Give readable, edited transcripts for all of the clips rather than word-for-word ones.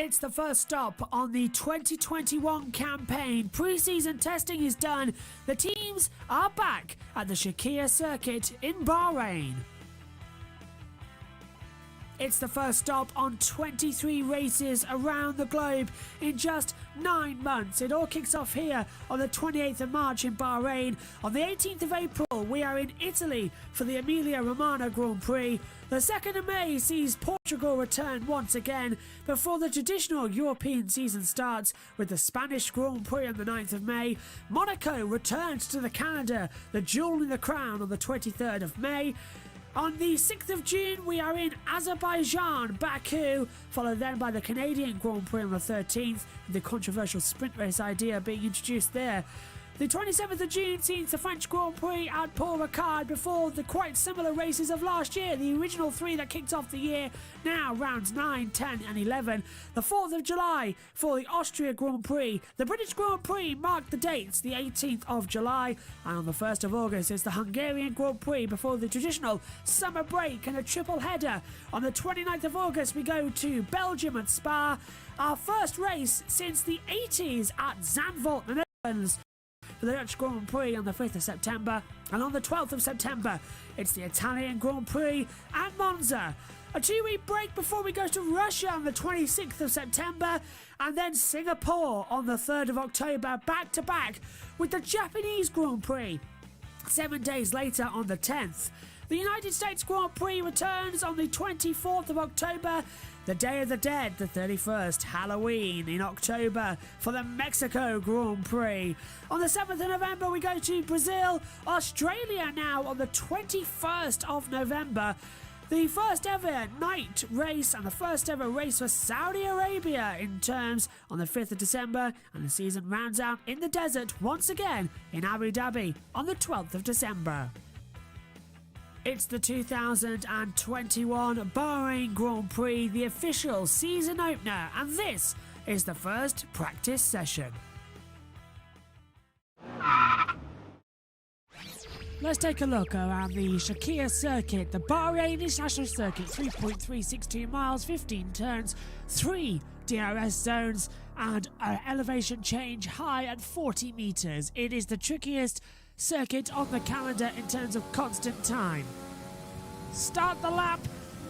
It's the first stop on the 2021 campaign. Pre-season testing is done. The teams are back at the Shakir circuit in Bahrain. It's the first stop on 23 races around the globe in just 9 months. It all kicks off here on the 28th of March in Bahrain. On the 18th of April, we are in Italy for the Emilia-Romagna Grand Prix. The 2nd of May sees Portugal return once again before the traditional European season starts with the Spanish Grand Prix on the 9th of May. Monaco returns to the calendar, the jewel in the crown on the 23rd of May. On the 6th of June, we are in Azerbaijan, Baku, followed then by the Canadian Grand Prix on the 13th, with the controversial sprint race idea being introduced there. The 27th of June sees the French Grand Prix at Paul Ricard before the quite similar races of last year, the original 3 that kicked off the year, now rounds 9, 10 and 11. The 4th of July for the Austria Grand Prix. The British Grand Prix marked the dates, the 18th of July, and on the 1st of August is the Hungarian Grand Prix before the traditional summer break and a triple header. On the 29th of August we go to Belgium at Spa, our first race since the 80s at Zandvoort, the Netherlands, for the Dutch Grand Prix on the 5th of September, and on the 12th of September it's the Italian Grand Prix at Monza. A 2-week break before we go to Russia on the 26th of September, and then Singapore on the 3rd of October, back to back with the Japanese Grand Prix 7 days later on the 10th. The United States Grand Prix returns on the 24th of October, the Day of the Dead, the 31st, Halloween in October for the Mexico Grand Prix. On the 7th of November we go to Brazil, Australia now on the 21st of November. The first ever night race and the first ever race for Saudi Arabia in terms on the 5th of December, and the season rounds out in the desert once again in Abu Dhabi on the 12th of December. It's the 2021 Bahrain Grand Prix, the official season opener, and this is the first practice session. Let's take a look around the Shakir circuit, the Bahrain International Circuit, 3.362 miles, 15 turns, 3 DRS zones, and an elevation change high at 40 metres. It is the trickiest circuit on the calendar in terms of constant time. Start the lap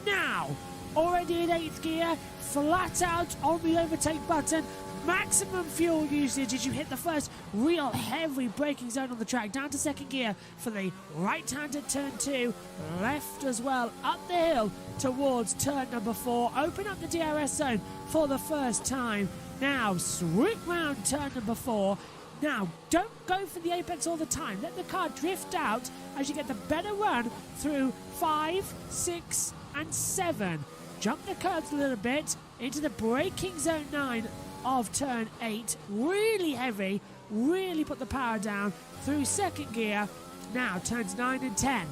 now. Already in 8th gear, flat out on the overtake button. Maximum fuel usage as you hit the first real heavy braking zone on the track. Down to 2nd gear for the right-handed turn 2. Left as well up the hill towards turn number 4. Open up the DRS zone for the first time. Now swoop round turn number 4. Now, don't go for the apex all the time. Let the car drift out as you get the better run through 5, 6 and 7. Jump the curves a little bit into the braking zone 9 of turn 8. Really heavy, really put the power down through 2nd gear. Now, turns 9 and 10.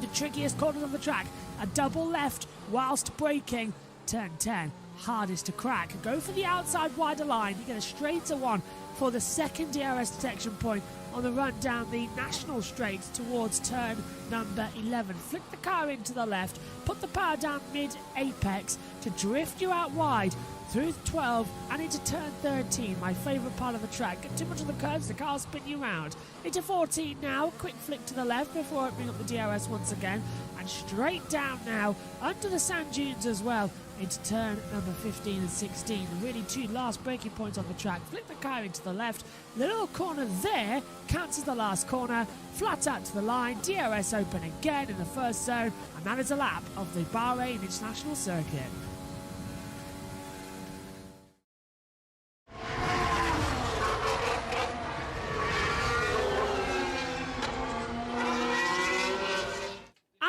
The trickiest corners on the track. A double left whilst braking. Turn 10, hardest to crack. Go for the outside wider line. You get a straighter one for the 2nd DRS detection point on the run down the national straight towards turn number 11. Flick the car into the left, put the power down mid-apex to drift you out wide through 12 and into turn 13, my favourite part of the track. Get too much of the curves, the car will spin you round. Into 14 now, quick flick to the left before opening up the DRS once again, and straight down now, under the sand dunes as well, into turn number 15 and 16. Really 2 last braking points on the track. Flick the car into the left. The little corner there counts as the last corner. Flat out to the line. DRS open again in the first zone. And that is a lap of the Bahrain International Circuit.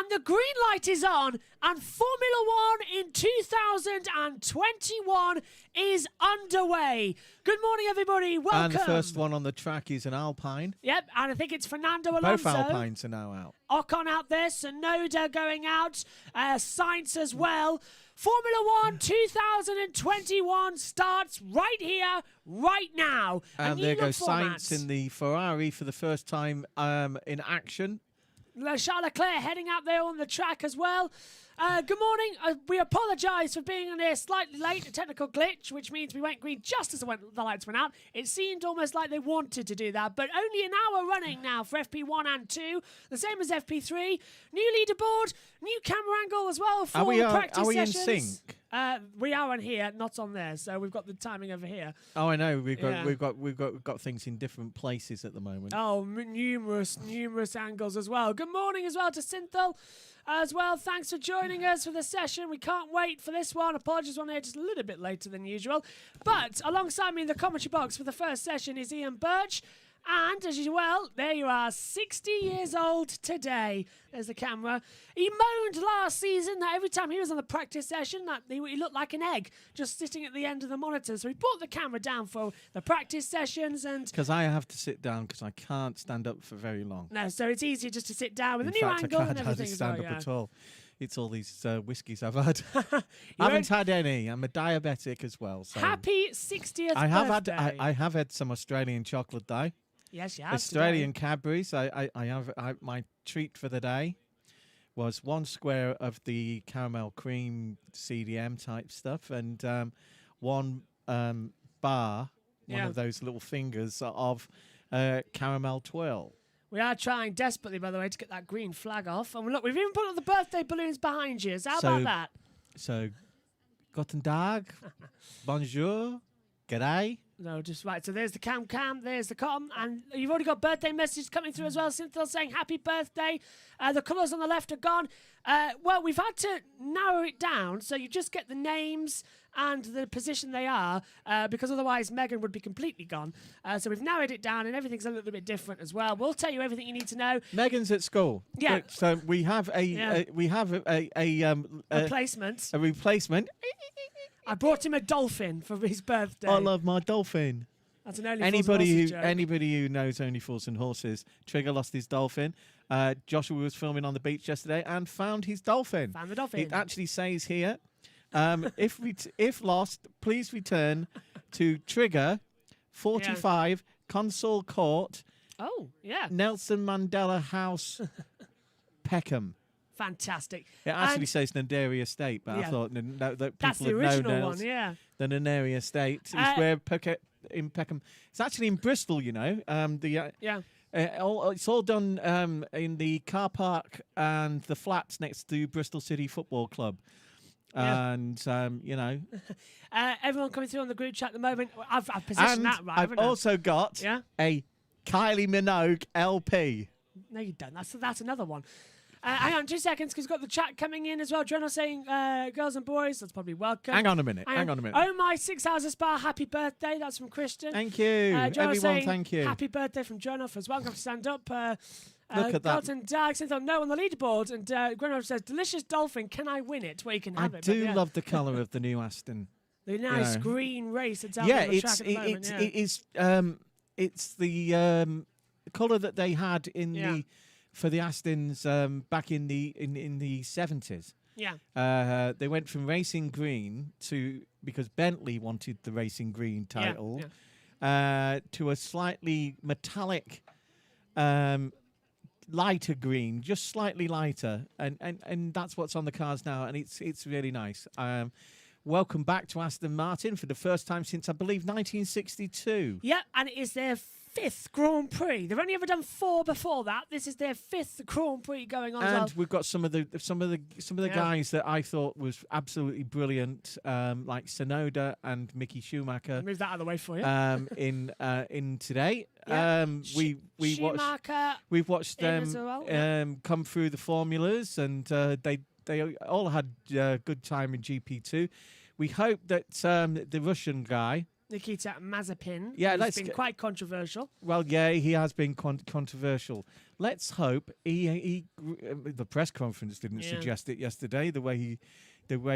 The green light is on, and Formula One in 2021 is underway. Good morning, everybody. Welcome. And the first one on the track is an Alpine. Yep, and I think it's Fernando Alonso. Both Alpines are now out. Ocon out there, Sonoda going out, Sainz as well. Formula One 2021 starts right here, right now. And there goes Sainz in the Ferrari for the first time in action. Charles Leclerc heading out there on the track as well. Good morning. We apologise for being on here slightly late, a technical glitch, which means we went green just as the lights went out. It seemed almost like they wanted to do that, but only an hour running now for FP1 and 2, the same as FP3. New leaderboard, new camera angle as well for the practice sessions. Are we in sync? We are on here, not on there, so we've got the timing over here. Oh, I know. We've got things in different places at the moment. Oh, numerous angles as well. Good morning as well to Synthel as well. Thanks for joining us for the session. We can't wait for this one. Apologies on here just a little bit later than usual. But alongside me in the commentary box for the first session is Ian Burch. And as well, there you are, 60 years old today. There's the camera. He moaned last season that every time he was on the practice session that he looked like an egg just sitting at the end of the monitor. So he brought the camera down for the practice sessions. And because I have to sit down because I can't stand up for very long. No, so it's easier just to sit down with a new angle and everything. I can't stand up at all. It's all these whiskies I've had. I haven't had any. I'm a diabetic as well. So happy 60th birthday. I have had some Australian chocolate though. Yes, you have. Australian Cadbury's. My treat for the day was one square of the caramel cream CDM type stuff and one bar, one of those little fingers of caramel twirl. We are trying desperately, by the way, to get that green flag off. And look, we've even put up the birthday balloons behind you. So how about that? So, guten Tag, bonjour, g'day. No, just right. So there's the cam, there's the com, and you've already got birthday messages coming through as well. Cynthia saying happy birthday. The colours on the left are gone. Well, we've had to narrow it down so you just get the names and the position they are, because otherwise Megan would be completely gone. So we've narrowed it down, and everything's a little bit different as well. We'll tell you everything you need to know. Megan's at school. Yeah. So we have a replacement. A replacement. I brought him a dolphin for his birthday. I love my dolphin. That's an anybody who knows Only Fools and Horses. Trigger lost his dolphin. Joshua was filming on the beach yesterday and found his dolphin. Found the dolphin. It actually says here, if lost, please return to Trigger 45 Consul Court. Oh, yeah. Nelson Mandela House, Peckham. Fantastic. It actually says Nanderi Estate, but I thought that that's the people original one, yeah. The Nanderi Estate is where in Peckham. It's actually in Bristol, you know. It's all done in the car park and the flats next to Bristol City Football Club. Yeah. And, you know. Everyone coming through on the group chat at the moment. I've positioned that right. I've also got a Kylie Minogue LP. No, you don't. That's another one. Hang on 2 seconds, because we've got the chat coming in as well. Jono saying, girls and boys, that's probably welcome. Hang on a minute. Oh, my 6 hours of spa, happy birthday. That's from Christian. Thank you. Everyone, thank you. Happy birthday from Jono as well. Come to stand up. Look at that. Carlton Dag says, no on the leaderboard. And Grenov says, delicious dolphin, can I win it? Well, you can have it. I do love the colour of the new Aston. The nice green race that's out on the track at the moment. It's the colour that they had in the... For the Astons back in the 70s. Yeah. They went from racing green because Bentley wanted the racing green title, to a slightly metallic lighter green, just slightly lighter. And that's what's on the cars now, and it's really nice. Welcome back to Aston Martin for the first time since, I believe, 1962. Yeah, and it is their 5th Grand Prix. They've only ever done 4 before that. This is their 5th Grand Prix going on. And we've got some of the guys that I thought was absolutely brilliant, like Tsunoda and Mickey Schumacher. I'll move that out of the way for you. In today, we've watched them come through the formulas, and they all had good time in GP2. We hope that the Russian guy, Nikita Mazepin, has been quite controversial. Well, yeah, he has been controversial. Let's hope the press conference didn't suggest it yesterday. The way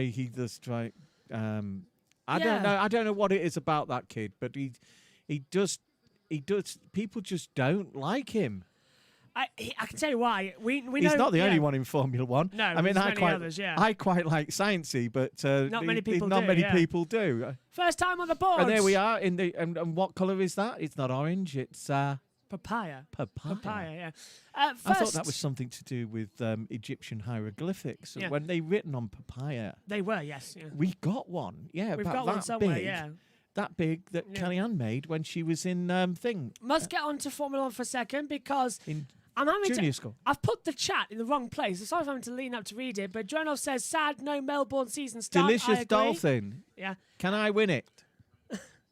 he does try. I don't know what it is about that kid, but he does. People just don't like him. I can tell you why. We know he's not the only one in Formula One. No, I mean, I quite like sciencey, but not many people do. First time on the board. And there we are and what colour is that? It's not orange. It's Papaya. Papaya. Yeah. I thought that was something to do with Egyptian hieroglyphics. Yeah. When they written on papaya. They were, yes. Yeah. We got one. Yeah, We've about got one that somewhere, big. yeah. That big that Kellyanne made when she was in thing. Must get on to Formula 1 for a second because In I'm having junior school. I've put the chat in the wrong place. So sorry if I'm having to lean up to read it, but Dronov says, sad no Melbourne season start. I Delicious agree. dolphin. Yeah. Can I win it?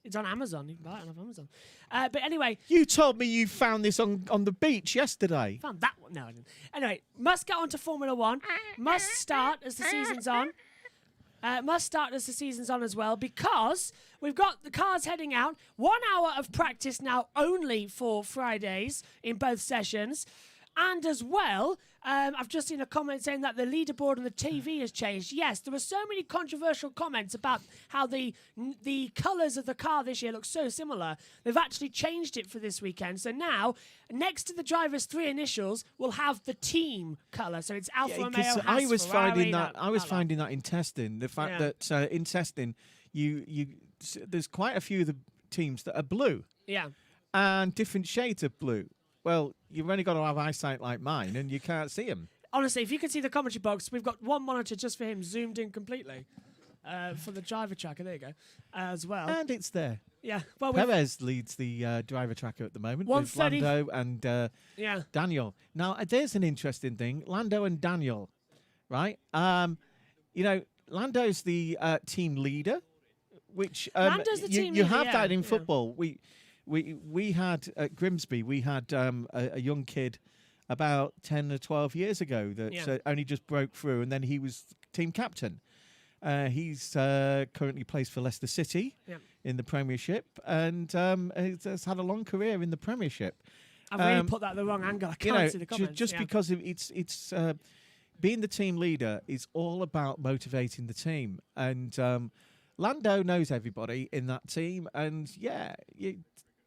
It's on Amazon. You can buy it on Amazon. But anyway. You told me you found this on the beach yesterday. Found that one. No, I didn't. Anyway, must get on to Formula 1. Must start as the season's on. Must start as the season's on as well because we've got the cars heading out. 1 hour of practice now only for Fridays in both sessions. And as well, I've just seen a comment saying that the leaderboard on the TV has changed. Yes, there were so many controversial comments about how the colours of the car this year look so similar. They've actually changed it for this weekend. So now, next to the driver's 3 initials, we'll have the team colour. So it's Alfa Romeo, Haas, I was Ferrari, finding that. I was finding that in testing. The fact that in testing, there's quite a few of the teams that are blue. Yeah. And different shades of blue. Well, you've only got to have eyesight like mine, and you can't see them. Honestly, if you can see the commentary box, we've got one monitor just for him zoomed in completely for the driver tracker. There you go, as well. And it's there. Yeah. Well, Perez leads the driver tracker at the moment with 130 Lando and Daniel. Now, there's an interesting thing. Lando and Daniel, right? Lando's the team leader, which Lando's the team you leader, have that in yeah. football. We had at Grimsby, we had a young kid about 10 or 12 years ago that only just broke through, and then he was team captain. He's currently plays for Leicester City in the Premiership, and has had a long career in the Premiership. I've really put that the wrong angle. I can't see the comments. Just because it's being the team leader is all about motivating the team, and Lando knows everybody in that team, and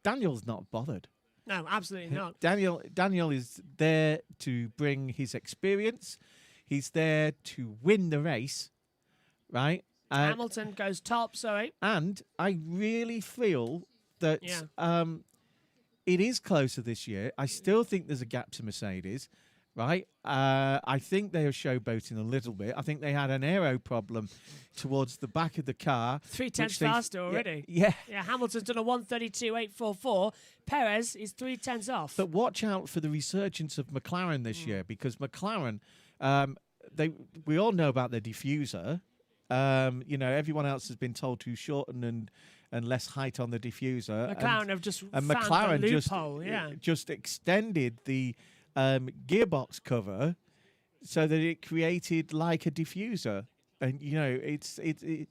Daniel's not bothered. No, absolutely not. Daniel is there to bring his experience. He's there to win the race, right? Hamilton goes top, sorry. And I really feel that it is closer this year. I still think there's a gap to Mercedes, right? I think they are showboating a little bit. I think they had an aero problem towards the back of the car. 3/10 faster already. Yeah. Hamilton's done a 1:32.844. Perez is 3/10 off. But watch out for the resurgence of McLaren this year, because McLaren, we all know about their diffuser. Everyone else has been told to shorten and less height on the diffuser. McLaren have just and found McLaren the loophole. just extended the gearbox cover so that it created like a diffuser. And the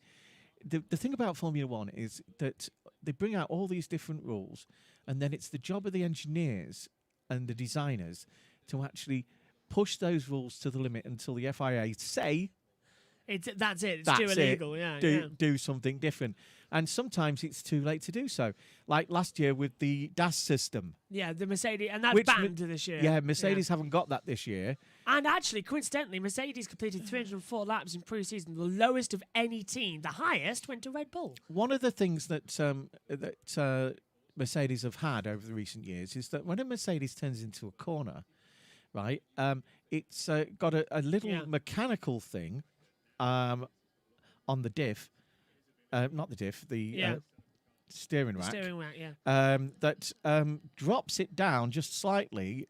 thing about Formula One is that they bring out all these different rules, and then it's the job of the engineers and the designers to actually push those rules to the limit until the FIA say that's it. It's too illegal. Do something different. And sometimes it's too late to do so. Like last year with the DAS system. Yeah, the Mercedes, and that's banned this year. Yeah, Mercedes haven't got that this year. And actually, coincidentally, Mercedes completed 304 laps in pre-season, the lowest of any team. The highest went to Red Bull. One of the things that Mercedes have had over the recent years is that when a Mercedes turns into a corner, right, it's got a little mechanical thing on the diff. Not the diff, the steering rack. Steering rack, that drops it down just slightly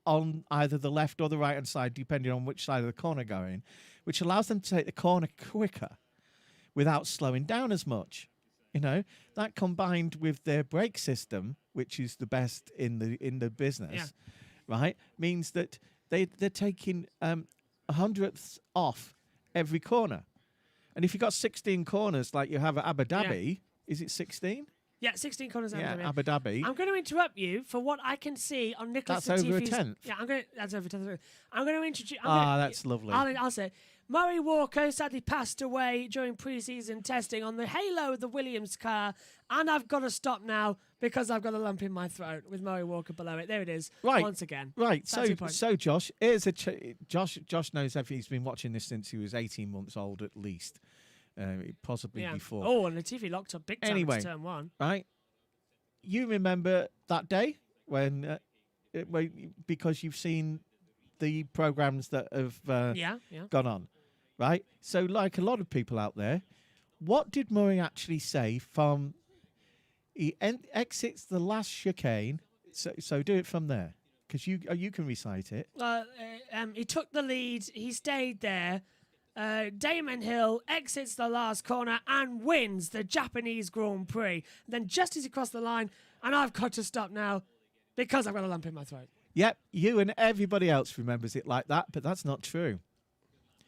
on either the left or the right-hand side, depending on which side of the corner going, which allows them to take the corner quicker without slowing down as much. That combined with their brake system, which is the best in the business, right, means that they're taking 100ths off every corner. And if you've got 16 corners like you have at Abu Dhabi, is it 16? Yeah, 16 corners at Abu Dhabi. I'm going to interrupt you for what I can see on Nicholas That's over a Latifi's... tenth. Yeah, that's over a tenth. I'm going to introduce... That's lovely. I'll say, Murray Walker sadly passed away during pre-season testing on the halo of the Williams car, and I've got to stop now because I've got a lump in my throat with Murray Walker below it. There it is. Right. Once again. Right. So Josh, here's Josh knows everything. He's been watching this since he was 18 months old at least. Possibly before. Oh, and Latifi locked up big time to turn one. Right. You remember that day because you've seen the programs that have gone on, right? So, like a lot of people out there, what did Murray actually say from he exits the last chicane? So do it from there, because you can recite it. He took the lead. He stayed there. Damon Hill exits the last corner and wins the Japanese Grand Prix. Then just as he crossed the line, and I've got to stop now because I've got a lump in my throat. Yep, you and everybody else remembers it like that, but that's not true.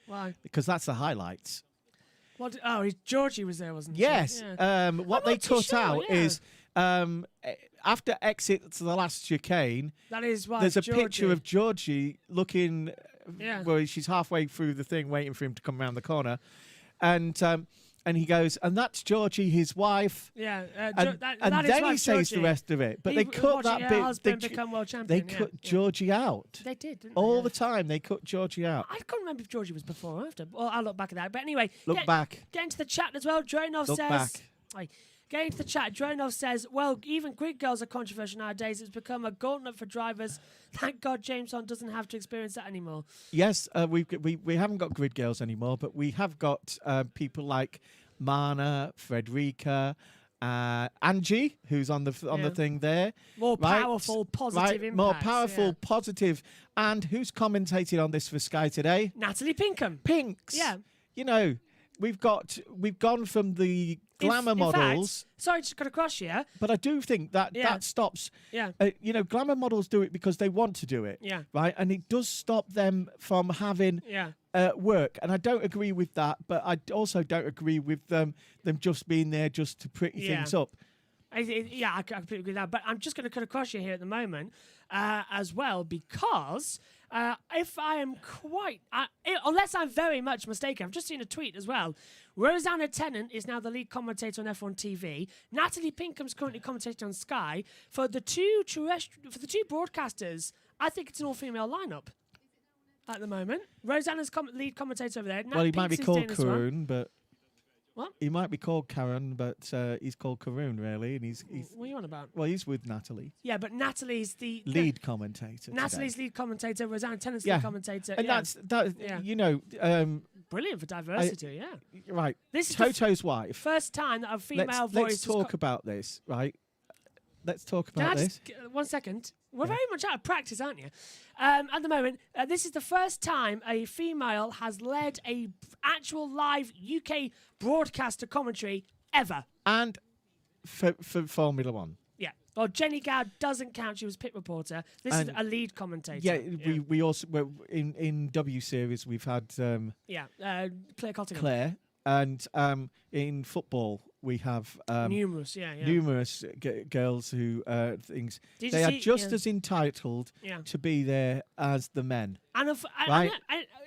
Why? Because that's the highlights. What? Oh, Georgie was there, wasn't he? Yes. Yeah. What they cut out is after exit to the last chicane, that is why there's a picture of Georgie looking where she's halfway through the thing waiting for him to come around the corner. And he goes, and that's Georgie, his wife. Yeah. And then he says the rest of it. But they cut that bit. Husband become world champion. They cut Georgie out. They did, didn't All they? the time, they cut Georgie out. I can't remember if Georgie was before or after. Well, I'll look back at that. But anyway. Look back. Get into the chat as well. Dronov says. Back. Get into the chat. Dronov says, well, even grid girls are controversial nowadays. It's become a gauntlet for drivers. Thank God James Hunt doesn't have to experience that anymore. Yes, we haven't got grid girls anymore, but we have got people like Mana, Frederica, Angie, who's on the thing there. More powerful, positive impacts. More powerful, positive. And who's commentated on this for Sky today? Natalie Pinkham. Pinks. Yeah. You know, we've gone from the glamour models. Fact, sorry to cut across here. But I do think that stops. Yeah. Glamour models do it because they want to do it. Yeah. Right? And it does stop them from having work. And I don't agree with that. But I also don't agree with them just being there just to pretty things up. I completely agree with that. But I'm just going to cut across you here at the moment as well because if I am unless I'm very much mistaken, I've just seen a tweet as well. Rosanna Tennant is now the lead commentator on F1 TV. Natalie Pinkham's currently commentating on Sky. For the two broadcasters, I think it's an all-female lineup at the moment. Rosanna's lead commentator over there. Well, he might be called Karun, but... What? He might be called Karen, but he's called Karun, really. And he's what are you on about? Well, he's with Natalie. Yeah, but Natalie's the lead commentator. Natalie's lead commentator, Rosanna Tennant's lead commentator. And that's you know... brilliant for diversity, Right. This is Toto's wife. First time that a female voice... Let's talk about this, right? Let's talk about this. 1 second. We're very much out of practice, aren't you? At the moment, this is the first time a female has led a actual live UK broadcaster commentary ever. And for Formula One. Yeah. Well, Jenny Gow doesn't count. She was pit reporter. This is a lead commentator. Yeah, we also... in W Series, we've had... Claire Cottingham. Claire. And in football, we have numerous girls who things they are just as entitled to be there as the men. And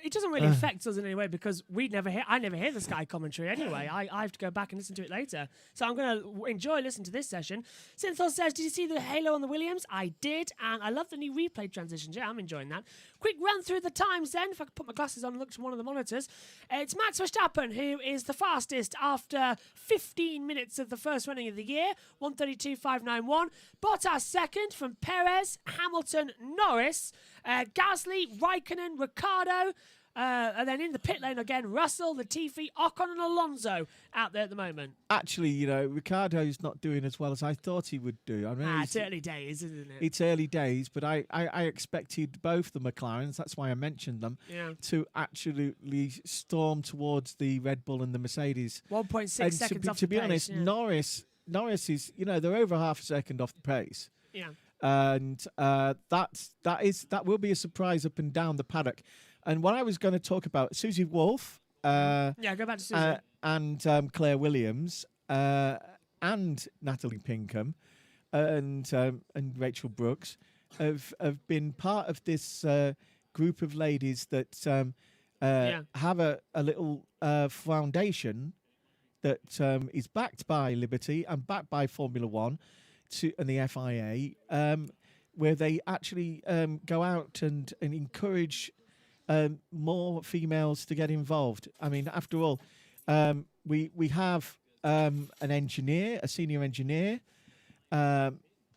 it doesn't really affect us in any way because I never hear the Sky commentary anyway. I have to go back and listen to it later. So I'm going to enjoy listening to this session. Synthos says, did you see the halo on the Williams? I did, and I love the new replay transitions. Yeah, I'm enjoying that. Quick run through the times then, if I could put my glasses on and look to one of the monitors. It's Max Verstappen, who is the fastest after 15 minutes of the first running of the year, 1:32.591. Bottas second from Perez, Hamilton, Norris, Gasly, Raikkonen, Ricciardo, and then in the pit lane again, Russell, Latifi, Ocon and Alonso out there at the moment. Actually, you know, Ricciardo's not doing as well as I thought he would do. I mean, it's early days, isn't it? It's early days, but I expected both the McLarens, that's why I mentioned them, to absolutely storm towards the Red Bull and the Mercedes. 1.6 seconds off the pace. To be honest, Norris is, you know, they're over half a second off the pace. Yeah. And that will be a surprise up and down the paddock. And what I was going to talk about, Susie Wolff, go back to Susie, and Claire Williams, and Natalie Pinkham, and Rachel Brooks have been part of this group of ladies that have a little foundation that is backed by Liberty and backed by Formula One and the FIA, where they actually go out and encourage more females to get involved. I mean, after all, we have an engineer, a senior engineer,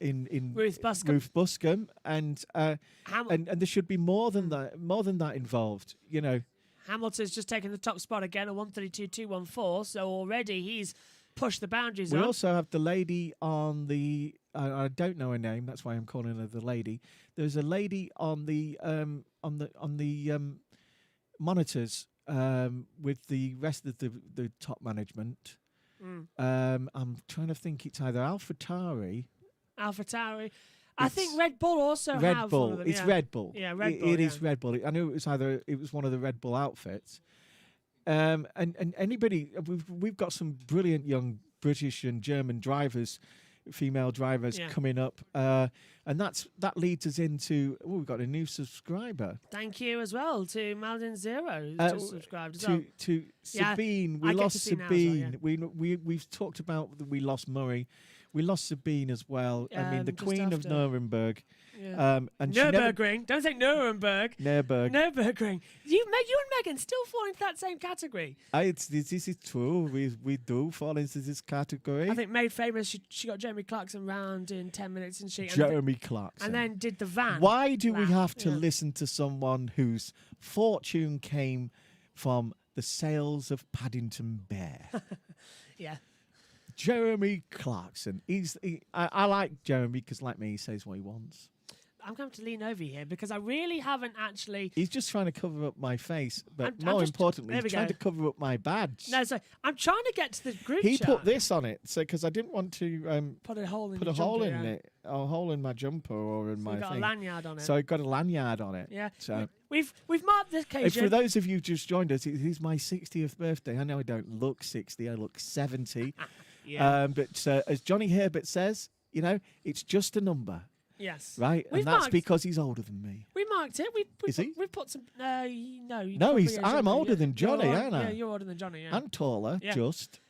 in Ruth Buscombe. Ruth Buscombe, and there should be more than that involved. You know, Hamilton's just taken the top spot again at 132.214, so already he's pushed the boundaries. We also have the lady on the. I don't know her name. That's why I'm calling her the lady. There's a lady on the monitors with the rest of the top management. I'm trying to think. It's either AlphaTauri. I think Red Bull also have Red Bull. One of them, It's Red Bull. Yeah, Red Bull. It is Red Bull. I knew it was one of the Red Bull outfits. And anybody, we've got some brilliant young British and German drivers, female drivers coming up, and that leads us into. Oh, we've got a new subscriber. Thank you as well to Maladin Zero, who's just subscribed as well. To Sabine, we lost Sabine. We've talked about that we lost Murray. We lost Sabine as well. I mean, the Queen of Nuremberg. Yeah. And Nürburgring. Don't say Nuremberg. Nürburgring. You and Megan still fall into that same category. This is true. We do fall into this category. I think made famous. She got Jeremy Clarkson round in 10 minutes, and Jeremy Clarkson. And then did the van. Why do we have to listen to someone whose fortune came from the sales of Paddington Bear? Yeah. Jeremy Clarkson. I like Jeremy because, like me, he says what he wants. I'm going to lean over here because I really haven't actually. He's just trying to cover up my face, but more importantly, he's trying to cover up my badge. No, so I'm trying to get to the group He chat. put this on it, so because I didn't want to put a hole in it, a hole in my jumper or in my thing. Got a lanyard on it. So I got a lanyard on it. Yeah. So we've marked this occasion. For those of you who just joined us, it is my 60th birthday. I know I don't look 60. I look 70. Yeah. But as Johnny Herbert says, you know, it's just a number. Yes. Right? And that's because he's older than me. We marked it. Is he? We put some. No. No, I'm older than Johnny, aren't I? Yeah, you're older than Johnny. Yeah. I'm taller, just.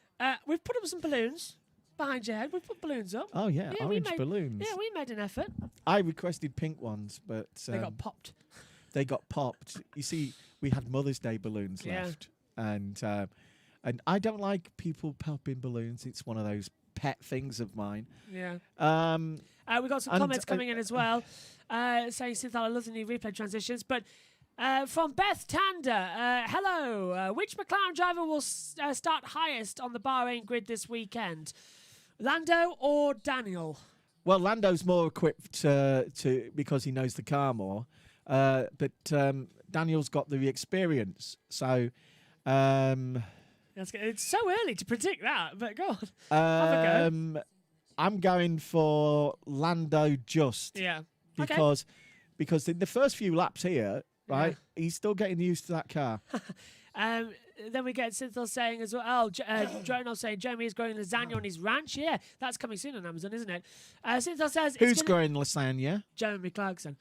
We've put up some balloons behind your head. We've put balloons up. Oh, yeah, orange balloons. Yeah, we made an effort. I requested pink ones, but. They got popped. They got popped. You see, we had Mother's Day balloons left. And I don't like people popping balloons. It's one of those pet things of mine. Yeah. We've got some comments coming in as well, saying, Cynthia, I love the new replay transitions. But from Beth Tander, hello. Which McLaren driver will start highest on the Bahrain grid this weekend? Lando or Daniel? Well, Lando's more equipped because he knows the car more. But Daniel's got the experience. So... it's so early to predict that, but go on. Have a go. I'm going for Lando just. Yeah. Because in the first few laps here, right, he's still getting used to that car. Then we get Cynthia saying as well, Jonah saying Jeremy is growing lasagna on his ranch. Yeah, that's coming soon on Amazon, isn't it? Cynthia says... Who's growing lasagna? Jeremy Clarkson.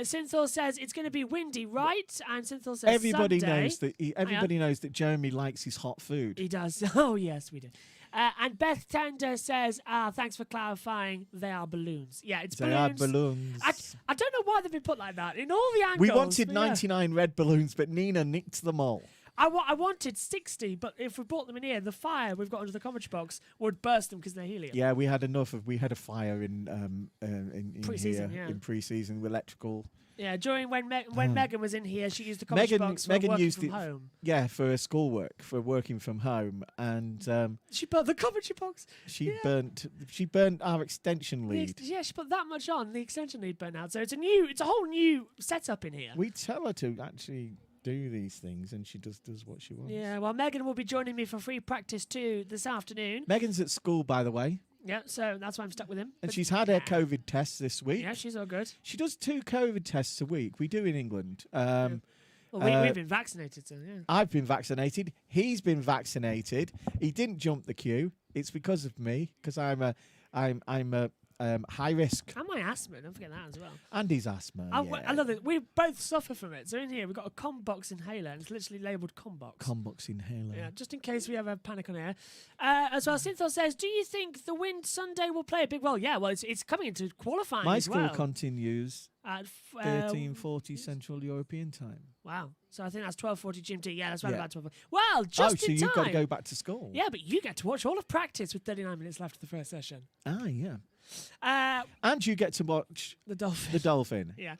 Cynthia says it's going to be windy, right? And Cynthia says everybody Sunday. knows that. Everybody knows that Jeremy likes his hot food. He does. Oh yes, we do. And Beth Tander says, "Thanks for clarifying. They are balloons. Yeah, it's balloons. They are balloons. I don't know why they've been put like that in all the angles. We wanted 99 red balloons, but Nina nicked them all. I wanted 60, but if we brought them in here, the fire we've got under the commentary box would burst them because they're helium. Yeah, we had enough of. We had a fire in pre-season, here in pre-season with electrical. Yeah, during when Megan was in here, she used the commentary box for working from home. Yeah, for her schoolwork, for working from home, and she burnt the commentary box. She burnt our extension lead. She put that much on. The extension lead burnt out, so it's a whole new setup in here. We tell her to actually do these things, and she does what she wants. Yeah, well, Megan will be joining me for free practice too this afternoon. Megan's at school, by the way. Yeah, so that's why I'm stuck with him. And she's had her COVID tests this week. Yeah, she's all good. She does 2 COVID tests a week. We do in England. Well, we've been vaccinated, so yeah. I've been vaccinated. He's been vaccinated. He didn't jump the queue. It's because of me, because I'm a high risk. And my asthma, don't forget that as well. And his asthma. I love it. We both suffer from it. So in here we've got a Combox inhaler, and it's literally labelled Combox. Combox inhaler. Yeah, just in case we ever panic on air. As well, Cynthia says, do you think the wind Sunday will play a big role? Yeah, well, it's coming into qualifying My as school continues at 13:40 Central European time. Wow. So I think that's 12:40 GMT. Yeah, that's right about 12. Well, just in time. So you've got to go back to school. Yeah, but you get to watch all of practice with 39 minutes left of the first session. Ah, yeah. And you get to watch The Dolphin. the dolphin. Yeah.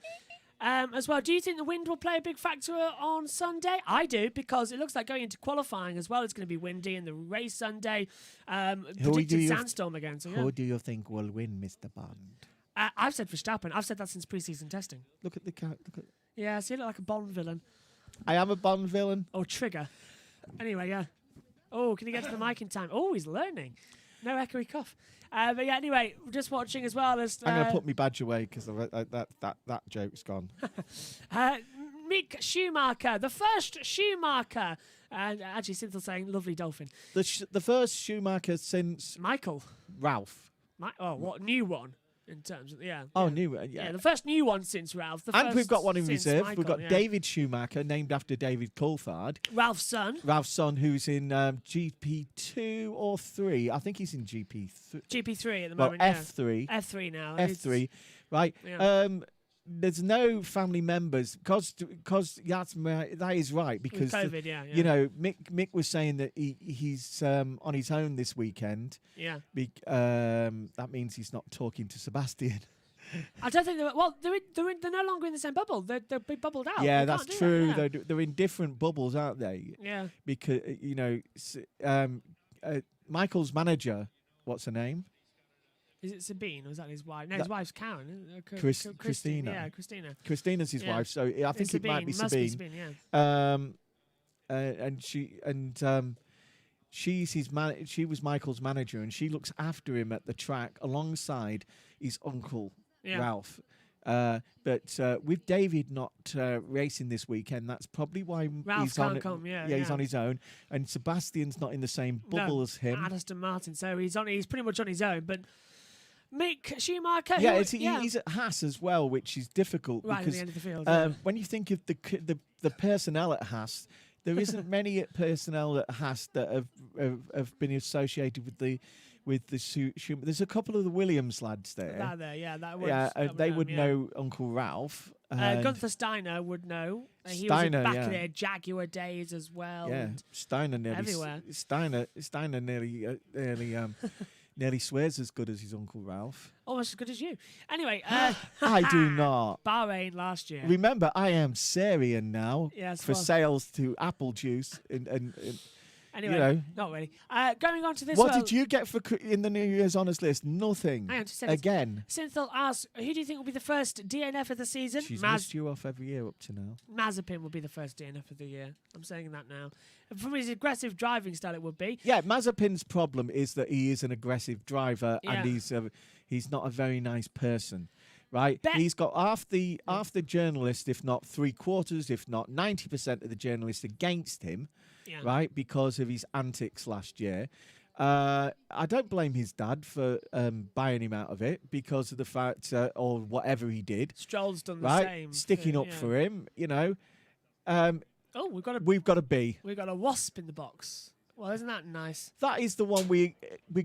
As well, do you think the wind will play a big factor on Sunday? I do, because it looks like going into qualifying as well, it's going to be windy in the race Sunday. Predicted sandstorm again. So, yeah. Who do you think will win, Mr. Bond? I've said Verstappen. I've said that since pre-season testing. Look at the cat. Yeah, so you look like a Bond villain. I am a Bond villain. Or Trigger. Anyway, yeah. Oh, can he get to the mic in time? Oh, he's learning. No echoey cough. But yeah, anyway, just watching as well as... I'm going to put my badge away because that joke's gone. Mick Schumacher, the first Schumacher. And actually, Cynthia saying, lovely dolphin. The first Schumacher since... Michael. Ralph. What new one? In terms of, yeah. Oh, new one, yeah. Yeah, the first new one since Ralph. And we've got one in since reserve. Michael, We've got yeah. David Schumacher, named after David Coulthard. Ralph's son. Ralph's son, who's in GP2 or 3. I think he's in GP3. GP3 at the Well, moment, F3. yeah. F3 now. F3, right. Yeah. There's no family members because that is right because With COVID, yeah. you know Mick was saying that he's on his own this weekend. Yeah. That means he's not talking to Sebastian. I don't think they're no longer in the same bubble. They're bubbled out. Yeah, They that's can't do true. that, yeah. They're in different bubbles, aren't they? Yeah. Because Michael's manager, what's her name? Is it Sabine or is that his wife? No, his wife's Karen. Christina. Yeah, Christina. Christina's his wife, so I think it might be Sabine. Must be Sabine, yeah. She's his she was Michael's manager, and she looks after him at the track alongside his uncle Ralph. But with David not racing this weekend, that's probably why Ralph he's can't come. Yeah, he's on his own, and Sebastian's not in the same bubble as him. Aston Martin, so he's pretty much on his own. But Mick Schumacher, he's at Haas as well, which is difficult right because at the end of the field. when you think of the personnel at Haas, there isn't many personnel at Haas that have been associated with the there's a couple of the Williams lads there. They would know Uncle Ralph. Gunther Steiner would know. He was back in their Jaguar days as well. Yeah, Steiner nearly everywhere. Steiner nearly swears as good as his Uncle Ralph. Almost as good as you. Anyway, I do not. Bahrain last year. Remember, I am Syrian now for sales to apple juice and anyway, not really. Going on to this. What did you get in the New Year's honours list? Nothing. Hang on, again. Cynthia asks, who do you think will be the first DNF of the season? She's missed you off every year up to now. Mazepin will be the first DNF of the year. I'm saying that now. From his aggressive driving style, it would be. Yeah, Mazepin's problem is that he is an aggressive driver and he's not a very nice person. Right, he's got half the journalists, if not 3/4, if not 90% of the journalists against him. Yeah. Right, because of his antics last year. I don't blame his dad for buying him out of it because of the fact, or whatever he did. Stroll's done the same. Sticking up for him, you know. We've got a bee. We've got a wasp in the box. Well, isn't that nice? That is the one we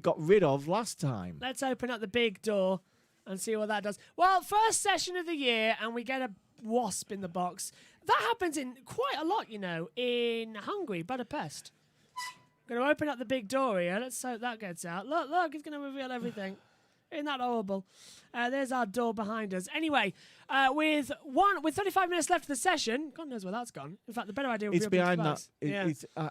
got rid of last time. Let's open up the big door and see what that does. Well, first session of the year, and we get a wasp in the box. That happens in quite a lot, you know, in Hungary, Budapest. Going to open up the big door here. Let's hope that gets out. Look, it's going to reveal everything. Isn't that horrible? There's our door behind us. Anyway, with 35 minutes left of the session, God knows where that's gone. In fact, the better idea would be behind that.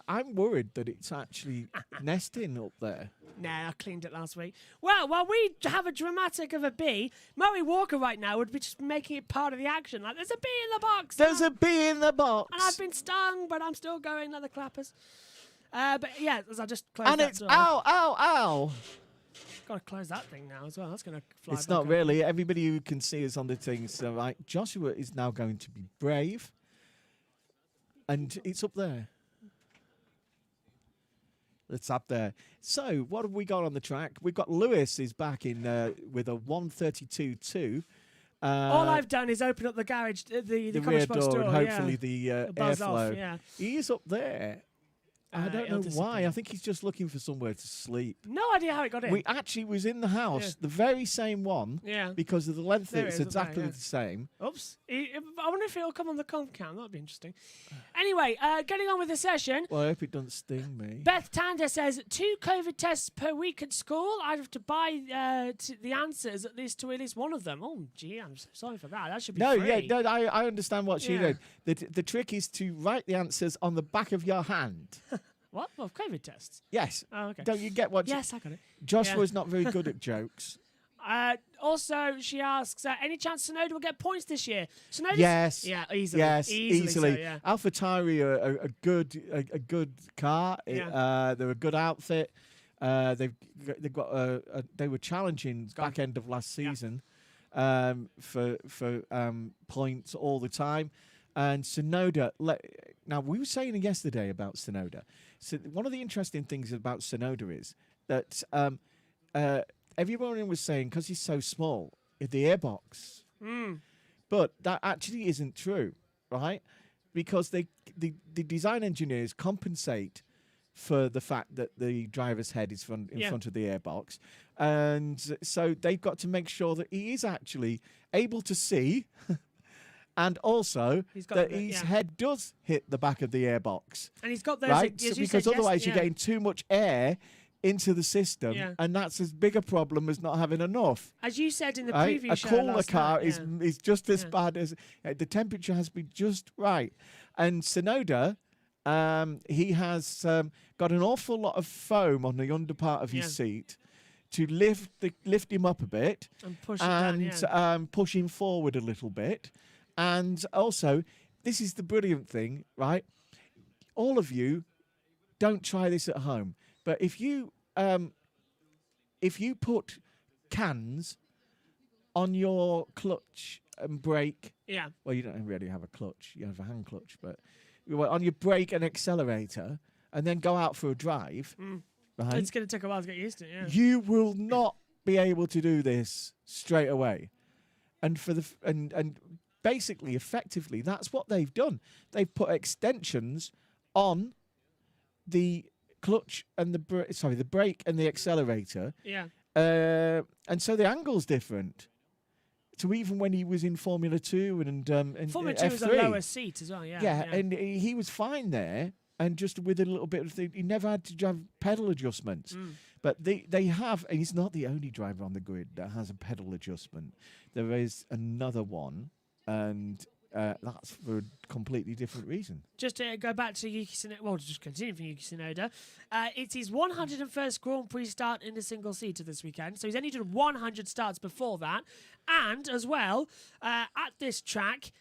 I'm worried that it's actually nesting up there. Nah, I cleaned it last week. Well, while we have a dramatic of a bee, Murray Walker right now would be just making it part of the action. Like, there's a bee in the box. There's a bee in the box. And I've been stung, but I'm still going like the clappers. But yeah, as I just closed and that it's door. Ow. Got to close that thing now as well. That's going to fly. It's not really. Everybody who can see us on the things, right? Joshua is now going to be brave. And it's up there. It's up there. So, what have we got on the track? We've got Lewis is back in with a 132.2. All I've done is open up the garage, the rear door, and hopefully the buzz airflow. off, yeah. He is up there. I don't know why. I think he's just looking for somewhere to sleep. No idea how it got in. We actually was in the house, the very same one, because of the length. It's exactly the same. Oops. I wonder if it'll come on the comp cam. That'd be interesting. Anyway, getting on with the session. Well, I hope it doesn't sting me. Beth Tander says 2 COVID tests per week at school. I'd have to buy the answers to at least one of them. Oh, gee, I'm so sorry for that. That should be free. I understand what she did. The trick is to write the answers on the back of your hand. What? Well, COVID tests? Yes. Oh, okay. Don't you get what? Yes, I got it. Joshua's not very good at jokes. Also, she asks, any chance Sonoda will get points this year? Sonoda's, yes. Yeah, easily. Yes, easily. So, yeah. AlphaTauri are a good car. They're a good outfit. They were challenging back end of last season for points all the time. And Sonoda, now we were saying yesterday about Sonoda. So one of the interesting things about Sonoda is that everyone was saying because he's so small, the airbox. But that actually isn't true, right? Because the design engineers compensate for the fact that the driver's head is in front of the airbox. And so they've got to make sure that he is actually able to see and also that his head does hit the back of the airbox. And he's got those... Right? Because otherwise you're getting too much air into the system, and that's as big a problem as not having enough. As you said in the preview show, a cooler car is just as bad as... the temperature has to be just right. And Sonoda, he has got an awful lot of foam on the under part of his seat to lift him up a bit and push down, push him forward a little bit. And also, this is the brilliant thing, right? All of you, don't try this at home. But if you put cans on your clutch and brake, well, you don't really have a clutch, you have a hand clutch, but on your brake and accelerator, and then go out for a drive, right? It's going to take a while to get used to it. Yeah. You will not be able to do this straight away, and basically, effectively, that's what they've done. They've put extensions on the clutch and the brake and the accelerator. Yeah. And so the angle's different. So even when he was in Formula 2 and Formula 2 F3, was a lower seat as well. Yeah. And he was fine there, and just with a little bit of he never had to have pedal adjustments. But they have, and he's not the only driver on the grid that has a pedal adjustment. There is another one. And that's for a completely different reason. Just to go back to Yuki Tsunoda, well, just continue from Yuki Tsunoda. It's his 101st Grand Prix start in a single seater this weekend. So he's only done 100 starts before that. And as well, at this track,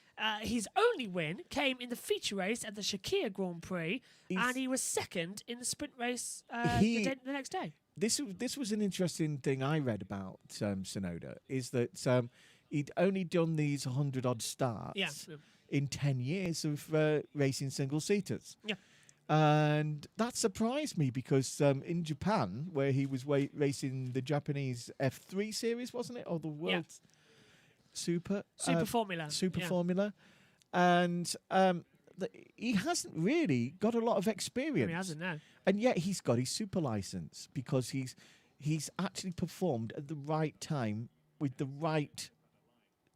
his only win came in the feature race at the Shakir Grand Prix, and he was second in the sprint race the next day. This was an interesting thing I read about Tsunoda, is that he'd only done these 100-odd starts in 10 years of racing single-seaters. Yeah. And that surprised me because in Japan, where he was racing the Japanese F3 series, wasn't it? Or the World Super Formula. Formula. And he hasn't really got a lot of experience. He hasn't, no. And yet he's got his super license because he's actually performed at the right time with the right...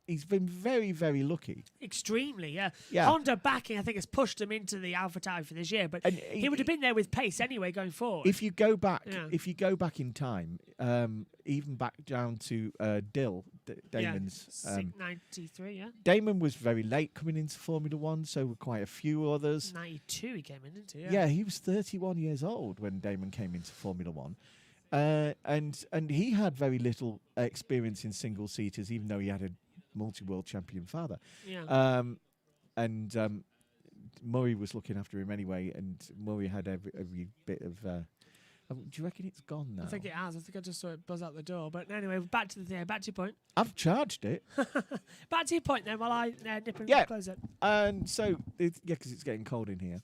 He's been very, very lucky. Extremely, yeah. Honda backing, I think, has pushed him into the AlphaTauri for this year, but he would have been there with pace anyway going forward. If you go back, in time, even back down to Damon's 93, Damon was very late coming into Formula One, so were quite a few others. 92 he came into, Yeah, he was 31 years old when Damon came into Formula One. And he had very little experience in single seaters, even though he had a multi-world champion father. And Murray was looking after him anyway, and Murray had every bit of... do you reckon it's gone now? I think it has. I think I just saw it buzz out the door. But anyway, back to your point. I've charged it. Back to your point then, while I nip and close it. And so, because it's getting cold in here.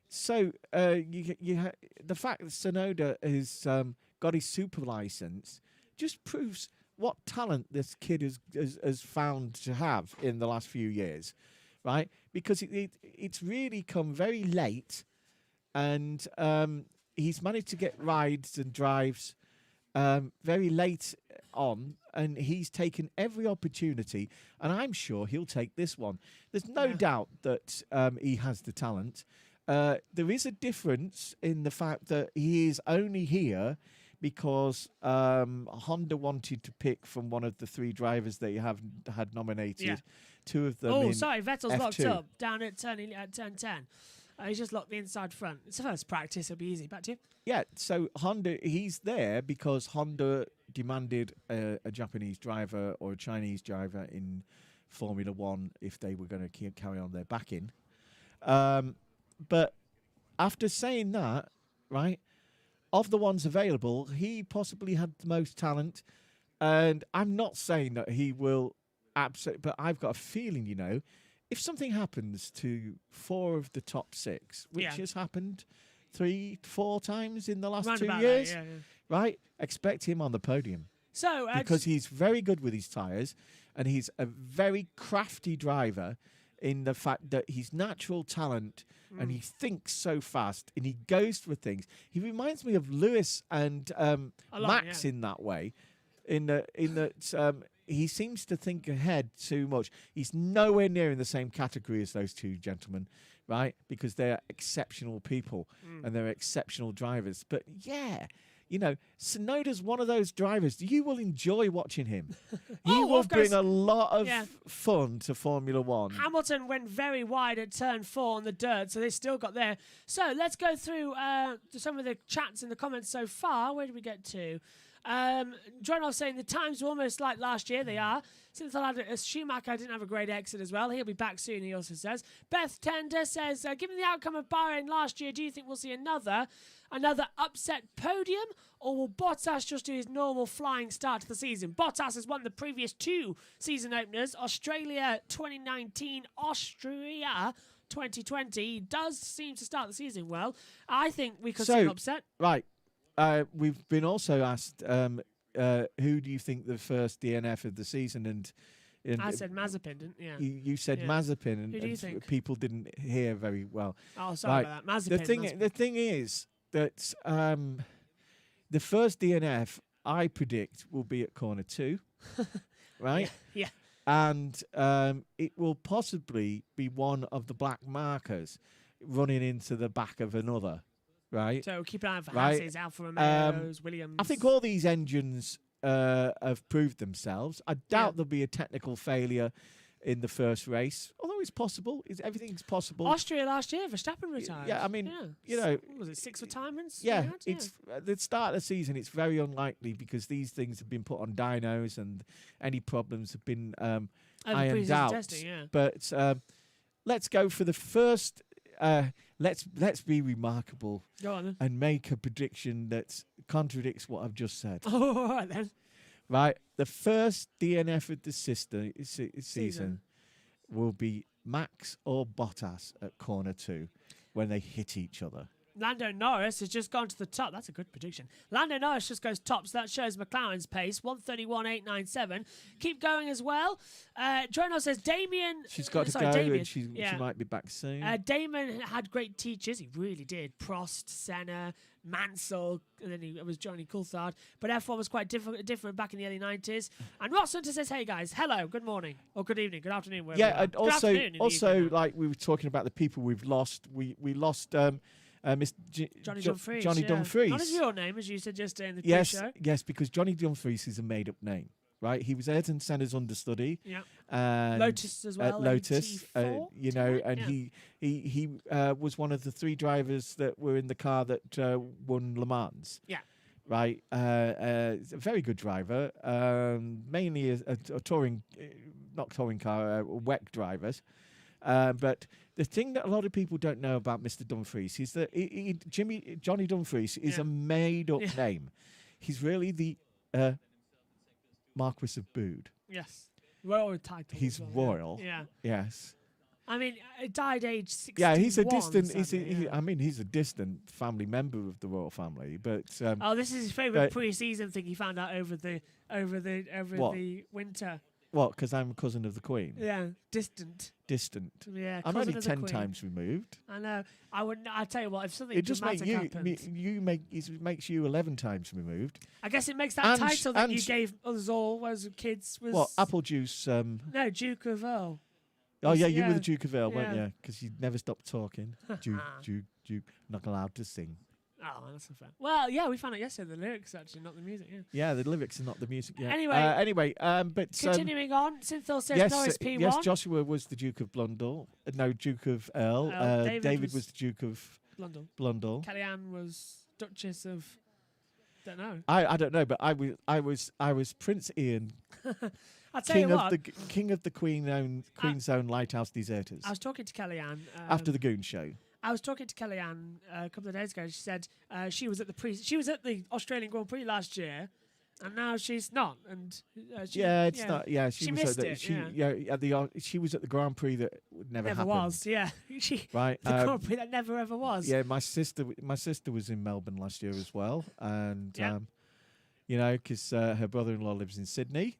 So, the fact that Tsunoda has got his super license just proves what talent this kid has found to have in the last few years, right? Because it's really come very late and he's managed to get rides and drives very late on, and he's taken every opportunity, and I'm sure he'll take this one. There's no doubt that he has the talent. There is a difference in the fact that he is only here because Honda wanted to pick from one of the 3 drivers they had nominated. Yeah. 2 of them. Oh, in sorry, Vettel's F2. locked up down at turn 10. He's just locked the inside front. It's the first practice. It'll be easy. Back to you. Yeah, so Honda, he's there because Honda demanded a Japanese driver or a Chinese driver in Formula One if they were going to carry on their backing. But after saying that, right, of the ones available, he possibly had the most talent. And I'm not saying that he will absolutely, but I've got a feeling, if something happens to 4 of the top 6, which has happened 3-4 times in the last Round 2 about years, that, right? Expect him on the podium. So Because he's very good with his tyres, and he's a very crafty driver in the fact that he's natural talent and he thinks so fast and he goes for things. He reminds me of Lewis and Max in that way, in that he seems to think ahead too much. He's nowhere near in the same category as those 2 gentlemen, right? Because they're exceptional people and they're exceptional drivers. But Tsunoda's one of those drivers. You will enjoy watching him. He will bring a lot of fun to Formula One. Hamilton went very wide at turn 4 on the dirt, so they still got there. So let's go through some of the chats in the comments so far. Where did we get to? Dronov saying the times were almost like last year. They are. Since I had Schumacher didn't have a great exit as well. He'll be back soon, he also says. Beth Tender says, given the outcome of Bahrain last year, do you think we'll see another upset podium, or will Bottas just do his normal flying start to the season? Bottas has won the previous 2 season openers, Australia 2019, Austria 2020. He does seem to start the season well. I think we could see an upset. Right. We've been also asked, who do you think the first DNF of the season? And I said Mazepin, didn't you? You said Mazepin, and, who do you think? People didn't hear very well. Oh, sorry about that. Mazepin. The thing is that the first DNF, I predict, will be at corner 2, right? Yeah. And it will possibly be one of the black markers running into the back of another. Right. So keep an eye out for Haas's, Alfa Romeos, Williams. I think all these engines have proved themselves. I doubt there'll be a technical failure in the first race, although it's possible. Everything's possible. Austria last year, Verstappen retired. Yeah, I mean, was it 6 retirements? Yeah, it's at the start of the season. It's very unlikely because these things have been put on dynos and any problems have been ironed out. Testing, But let's go for the first. Let's be remarkable and make a prediction that contradicts what I've just said. Oh, all right then. Right, the first DNF of the season will be Max or Bottas at corner 2 when they hit each other. Lando Norris has just gone to the top. That's a good prediction. Lando Norris just goes top, so that shows McLaren's pace, 1:31.897. Keep going as well. Drono says Damien... She's got to go, Damien, and she might be back soon. Damon had great teachers. He really did. Prost, Senna, Mansell, and then it was Johnny Coulthard. But F1 was quite different back in the early 90s. And Ross Hunter says, hey, guys, hello, good morning, or good evening, good afternoon. And also, like we were talking about the people we've lost. We lost... Johnny Dumfries. Johnny Dumfries. Not as your name, as you said yesterday in the pre-show. Yes, because Johnny Dumfries is a made-up name, right? He was Ayrton Senna's understudy. Yeah. And Lotus as well. Lotus, he was one of the 3 drivers that were in the car that won Le Mans. Yeah. Right. A very good driver, mainly a touring, not touring car, WEC drivers. But the thing that a lot of people don't know about Mr. Dumfries is that Johnny Dumfries is a made-up name. He's really the Marquis of Bude. Yes. Royal title. He's royal. Yeah. Yes. I mean, he died age 61. Yeah, he's a distant. He's a distant family member of the royal family. But this is his favourite pre-season thing. He found out over the winter. What? Because I'm a cousin of the Queen. Yeah, distant. Yeah, I'm cousin only of the 10 Queen. times removed. I know. I tell you what, if something It just makes dramatic happens, it makes you 11 times removed. I guess it makes that And title that you gave us all as kids was What? Apple juice. No, Duke of Earl. Oh yeah, you yeah. were the Duke of Earl, weren't Yeah. you? Because you never stopped talking. Duke, not allowed to sing. Oh, that's not fair. Well, yeah, we found out yesterday the lyrics actually, not the music. Yeah. Yeah, the lyrics are not the music. Yeah. Anyway, but continuing on, Synthil says Norris P1. Yes, Joshua was the Duke of Blundell. No, Duke of Earl. David was the Duke of Blundell. Kellyanne was Duchess of. Don't know. I don't know, but I was Prince Ian. I'll tell you what. King of the Queen's Own Lighthouse Deserters. I was talking to Kellyanne after the Goon Show. I was talking to Kellyanne a couple of days ago. She said she was at the Australian Grand Prix last year, and now she's not. And not. Yeah, she was missed at it. she was at the Grand Prix that never happened. Was. Yeah, right. The Grand Prix that never ever was. Yeah, my sister was in Melbourne last year as well, and because her brother-in-law lives in Sydney.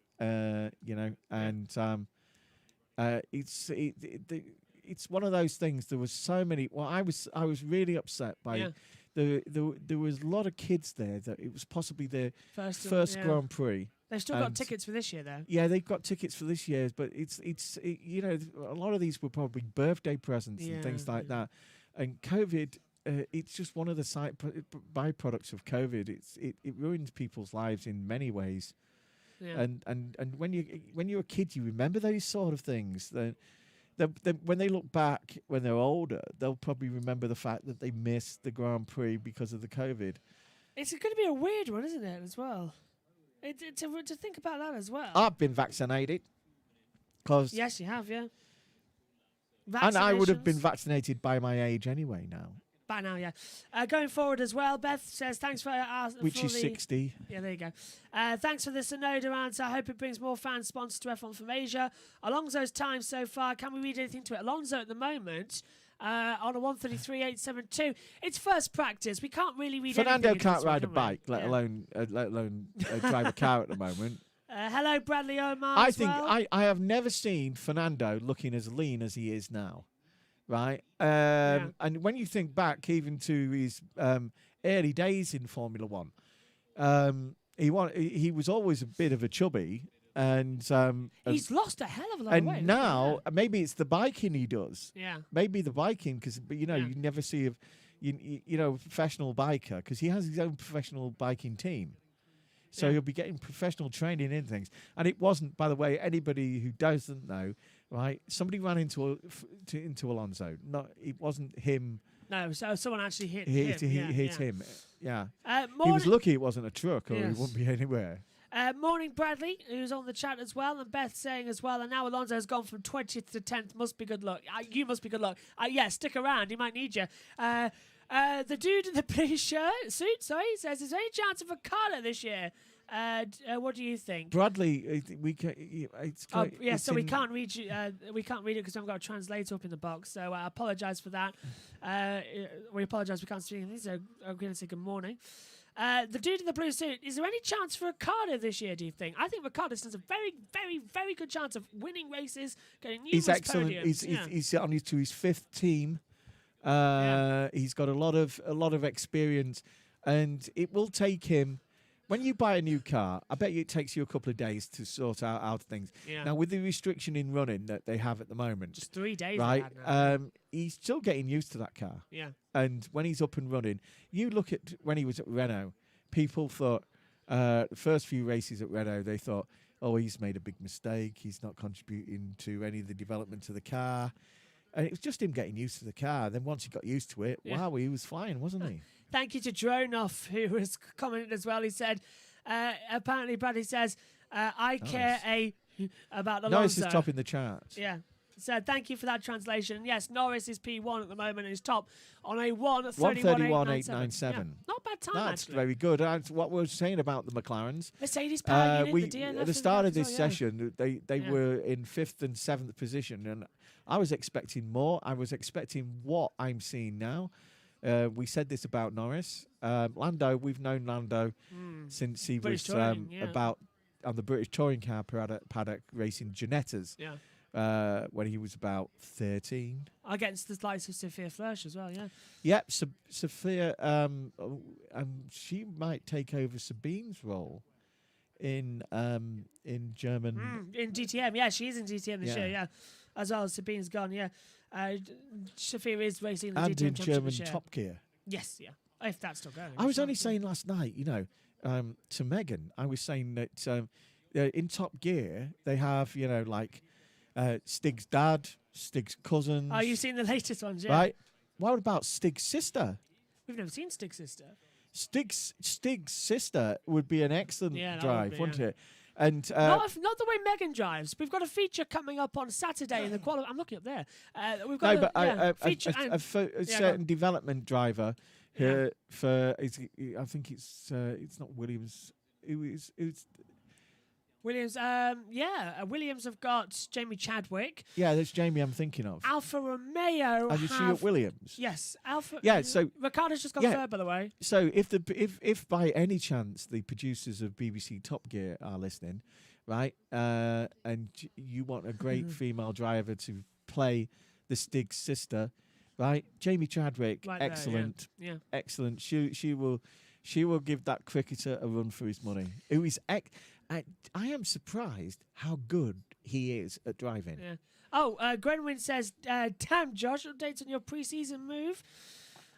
It's one of those things. There was so many. Well, I was really upset by. There was a lot of kids there that it was possibly their first Grand Prix. They've still got tickets for this year, though. Yeah, they've got tickets for this year, but a lot of these were probably birthday presents and things like that. And COVID, it's just one of the byproducts of COVID. It ruins people's lives in many ways. Yeah. And when you're a kid, you remember those sort of things. When they look back, when they're older, they'll probably remember the fact that they missed the Grand Prix because of the COVID. It's going to be a weird one, isn't it, as well? To think about that as well. I've been vaccinated. Yes, you have, yeah. And I would have been vaccinated by my age anyway now. By now, yeah. Going forward as well, Beth says, thanks for... Which is 60. Yeah, there you go. Thanks for the Sonoda answer. I hope it brings more fans sponsors to F1 from Asia. Alonso's time so far, can we read anything to it? Alonso at the moment, on a 1:33.872. It's first practice. We can't really read Fernando anything. can't ride a bike, let alone drive a car at the moment. Hello, Bradley Omar. I have never seen Fernando looking as lean as he is now. Right, and when you think back even to his early days in Formula One, he was always a bit of a chubby, and he's lost a hell of a lot of weight. And now maybe it's the biking he does. Yeah, maybe the biking because you never see a professional biker because he has his own professional biking team. So he'll be getting professional training in things. And it wasn't, by the way, anybody who doesn't know, right? Somebody ran into Alonso. It wasn't him. No, so someone actually hit him. Yeah. He was lucky it wasn't a truck or he wouldn't be anywhere. Morning, Bradley, who's on the chat as well, and Beth saying as well, and now Alonso's gone from 20th to 10th. Must be good luck. You must be good luck. Stick around. He might need you. The dude in the blue suit, says, is there any chance of a Ricardo this year? What do you think? Bradley, we can't read you. We can't read it because I've got a translator up in the box. So I apologise for that. We apologise. We can't speak English. So I'm going to say good morning. The dude in the blue suit. Is there any chance for Ricardo this year? Do you think? I think Ricardo stands a very, very, very good chance of winning races, getting numerous He's excellent. Podiums. He's on to his fifth team. He's got a lot of experience, and it will take him. When you buy a new car, I bet you it takes you a couple of days to sort out things. Yeah. Now, with the restriction in running that they have at the moment, just 3 days, right? He's still getting used to that car. Yeah. And when he's up and running, you look at when he was at Renault. People thought the first few races at Renault, they thought, "Oh, he's made a big mistake. He's not contributing to any of the development of the car." And it was just him getting used to the car. Then once he got used to it, wow, he was flying, wasn't he? Thank you to Dronoff, who was commented as well. He said, apparently Bradley says, I care about Alonso. Norris is top in the charts. Yeah. So thank you for that translation. Yes, Norris is P1 at the moment and is top on a 1:31.897. Yeah. Not bad time, That's actually. very good. That's what we were saying about the McLarens. Mercedes power unit, the DNF at the start of this session, they were in 5th and 7th position, and I was expecting more. I was expecting what I'm seeing now. We said this about Norris. Lando, we've known Lando since he was about on the British touring car paddock racing Genettas. Yeah. When he was about 13. Against the likes of Sophia Flörsch as well, yeah. Yep, Sophia, she might take over Sabine's role in German. In DTM, yeah, she is in DTM this year, yeah. As well as Sabine's gone, yeah. Sophia is racing in the and DTM in championship German this year. Top Gear. Yes, yeah. If that's still going. I was only saying last night, to Megan, I was saying that in Top Gear, they have, like Stig's dad, Stig's cousins. Oh, you've seen the latest ones, yeah. Right? What about Stig's sister? We've never seen Stig's sister. Stig's sister would be an excellent drive, wouldn't it? And not the way Megan drives. We've got a feature coming up on Saturday in the qualifying. I'm looking up there. We've got a certain development driver here for. I think it's not Williams. It's Williams. Williams have got Jamie Chadwick. Yeah, that's Jamie I'm thinking of. Alfa Romeo. Is she at Williams? Yes, Alfa. Yeah, so Ricardo's just gone third, by the way. So if by any chance the producers of BBC Top Gear are listening, right, and you want a great female driver to play the Stig's sister, right, Jamie Chadwick, Right excellent, there, yeah. excellent. She will give that cricketer a run for his money. Who is I am surprised how good he is at driving. Yeah. Oh, Grenwyn says, damn, Josh, updates on your pre-season move.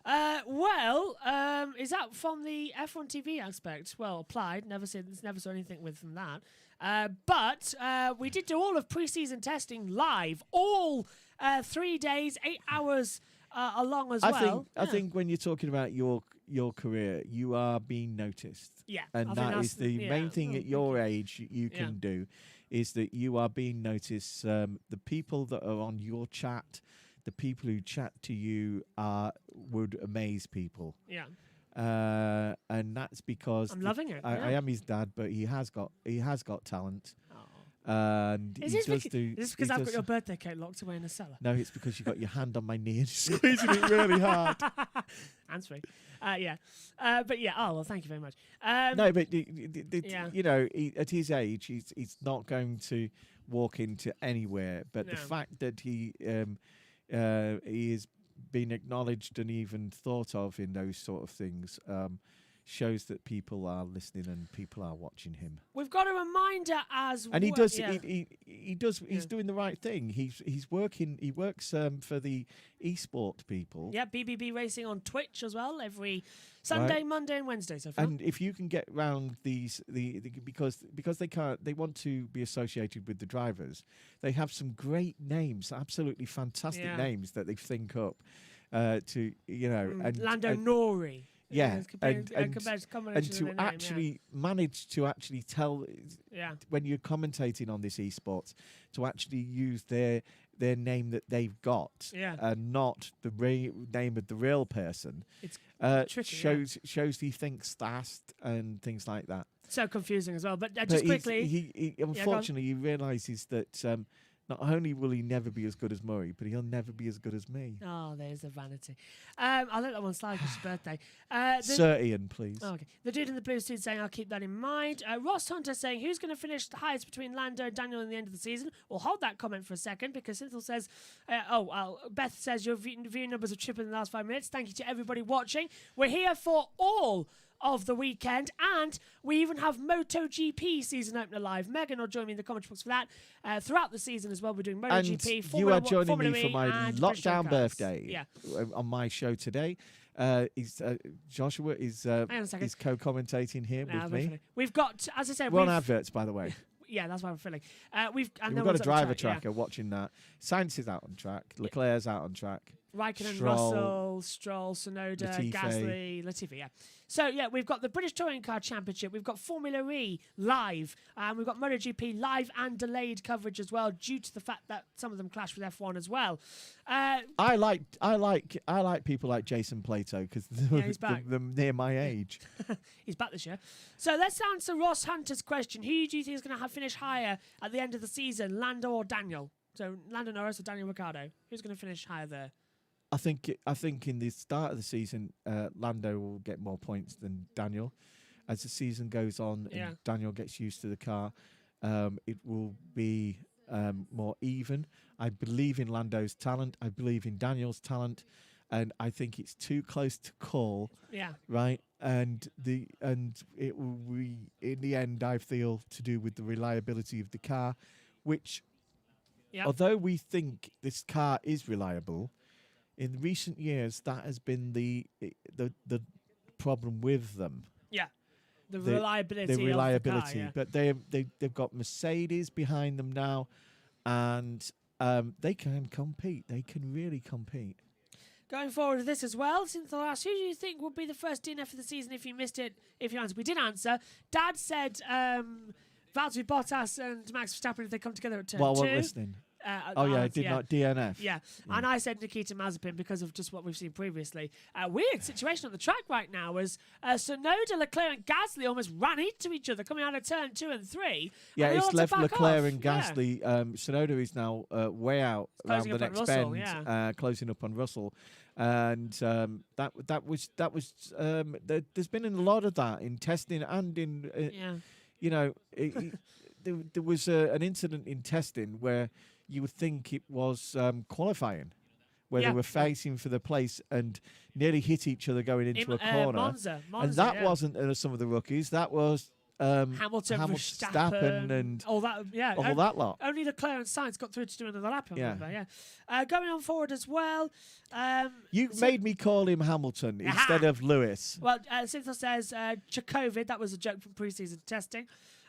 Is that from the F1 TV aspect? Well, applied. Never saw anything with from that. But we did do all of pre-season testing live, all 3 days, 8 hours along as well. I think when you're talking about your career, you are being noticed. Yeah, and that is the main thing at your age you can do, is that you are being noticed. The people that are on your chat, the people who chat to you would amaze people. Yeah. And that's because I'm loving it. I am his dad, but he has got talent. Oh. And is this because I've got your birthday cake locked away in the cellar? No, it's because you've got your hand on my knee and squeezing it really hard. Hands free. But yeah. Oh well, thank you very much. No, but at his age, he's not going to walk into anywhere. But the fact that he is being acknowledged and even thought of in those sort of things shows that people are listening and people are watching him. We've got a reminder and he does. Yeah. He does. He's doing the right thing. He's working. He works for the esport people. Yeah, BBB Racing on Twitch as well every Sunday, Monday, and Wednesday. So far. And if you can get round because they can't, they want to be associated with the drivers. They have some great names, absolutely fantastic names that they think up. Lando Norrie. Yeah, and to actually manage to actually tell when you're commentating on this esports, to actually use their name that they've got and not the name of the real person. It's tricky, shows he thinks fast and things like that. So confusing as well. But just quickly, he unfortunately he realises that. Not only will he never be as good as Murray, but he'll never be as good as me. Oh, there's the vanity. I'll let that one slide for his birthday. Ian, please. Oh, okay. The dude in the blue suit saying, I'll keep that in mind. Ross Hunter saying, who's going to finish the highest between Lando and Daniel in the end of the season? We'll hold that comment for a second because Cynthia says, Beth says, your view numbers have tripled in the last 5 minutes. Thank you to everybody watching. We're here for all of the weekend, and we even have MotoGP season opener live. Megan will join me in the comment box for that throughout the season as well. We're doing MotoGP. And you are joining me for my lockdown birthday on my show today. Joshua is co-commentating here with me. We've got, as I said, we're on adverts, by the way. Yeah, that's why we're filling. We've got a driver tracker watching that. Sainz is out on track. Leclerc's out on track. Raikkonen, Russell, Stroll, Sonoda, Gasly, Latifi, So, we've got the British Touring Car Championship. We've got Formula E live. And we've got MotoGP live and delayed coverage as well, due to the fact that some of them clash with F1 as well. I like people like Jason Plato because they're near my age. He's back this year. So let's answer Ross Hunter's question. Who do you think is going to finish higher at the end of the season, Lando or Daniel? So Lando Norris or Daniel Ricciardo? Who's going to finish higher there? I think in the start of the season, Lando will get more points than Daniel. as the season goes on and Daniel gets used to the car, it will be more even. I believe in Lando's talent. I believe in Daniel's talent. And I think it's too close to call. Yeah. Right. And it will be, in the end, I feel, to do with the reliability of the car, which, although we think this car is reliable, in recent years that has been the problem with them. Yeah. The reliability. The reliability. Of the car, But they've got Mercedes behind them now, and they can compete. They can really compete. Going forward with this as well, since the last, who do you think would be the first DNF of the season if you missed it? If you answered, we did answer. Dad said Valtteri Bottas and Max Verstappen if they come together at turn 2. Well, I wasn't listening. I did not DNF. Yeah, and I said Nikita Mazepin because of just what we've seen previously. Weird situation on the track right now as Tsunoda, Leclerc and Gasly almost ran into each other coming out of turn 2 and 3. Yeah, and it's left Leclerc off. and Gasly. Tsunoda is now way out around the next bend, closing up on Russell. And that was there's been a lot of that in testing and in there was an incident in testing where you would think it was qualifying, where they were fighting for the place and nearly hit each other going into a corner. Monza, and that wasn't some of the rookies. That was Hamilton, Verstappen, and all that. Yeah, all that lot. Only Leclerc and Sainz got through to do another lap. Going on forward as well. You made me call him Hamilton instead of Lewis. Well, Cynthia says Chakovid. That was a joke from pre-season testing.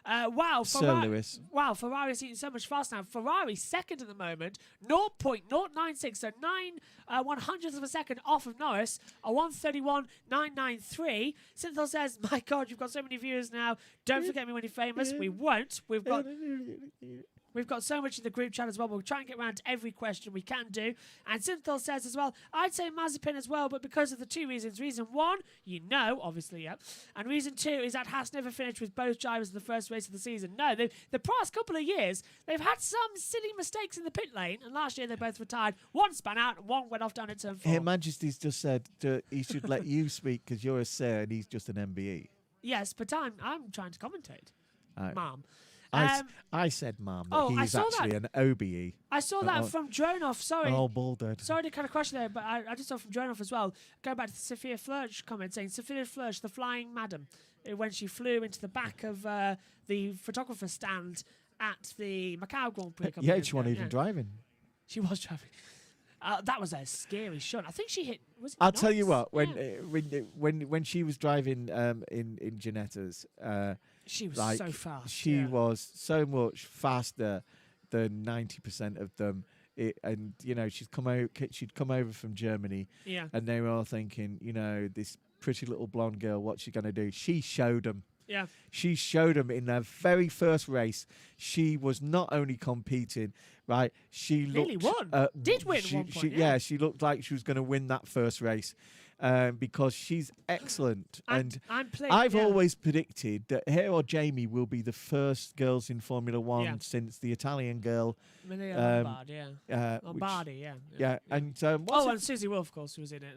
Wow, Sir Lewis. Wow, Ferrari's eating so much faster now. Ferrari second at the moment, 0.096, so 9/100th of a second off of Norris, a 1:31.993. Cynthia says, my God, you've got so many viewers now. Don't forget me when you're famous. We won't. We've got so much in the group chat as well. We'll try and get around to every question we can do. And Synthil says as well, I'd say Mazepin as well, but because of the two reasons. Reason one, obviously, yeah. And reason two is that Haas never finished with both drivers in the first race of the season. No, the past couple of years, they've had some silly mistakes in the pit lane. And last year, they both retired. One span out and one went off down at turn 4. Her Majesty's just said he should let you speak because you're a sir and he's just an MBE. Yes, but I'm trying to commentate, Mom. I said, Mum, that he's actually an OBE. I saw that from Dronoff. Sorry. Oh, Baldered. Sorry to kind of crush there, but I just saw from Dronoff as well. Going back to Sophia Flörsch comment saying, Sophia Flörsch, the flying madam, when she flew into the back of the photographer stand at the Macau Grand Prix. Yeah, she wasn't even driving. She was driving. That was a scary shot. I think she hit. I'll tell you what. When she was driving in Ginetta's, she was so fast. She was so much faster than 90% of them. And she'd come over from Germany. Yeah. And they were all thinking, this pretty little blonde girl, what's she gonna do? She showed them. Yeah. She showed them in their very first race. She was not only competing, right? She nearly won. Did win at one point. She looked like she was going to win that first race because she's excellent. And I've always predicted that her or Jamie will be the first girls in Formula One since the Italian girl. Lombardi, And and Susie Wolf, of course, who was in it.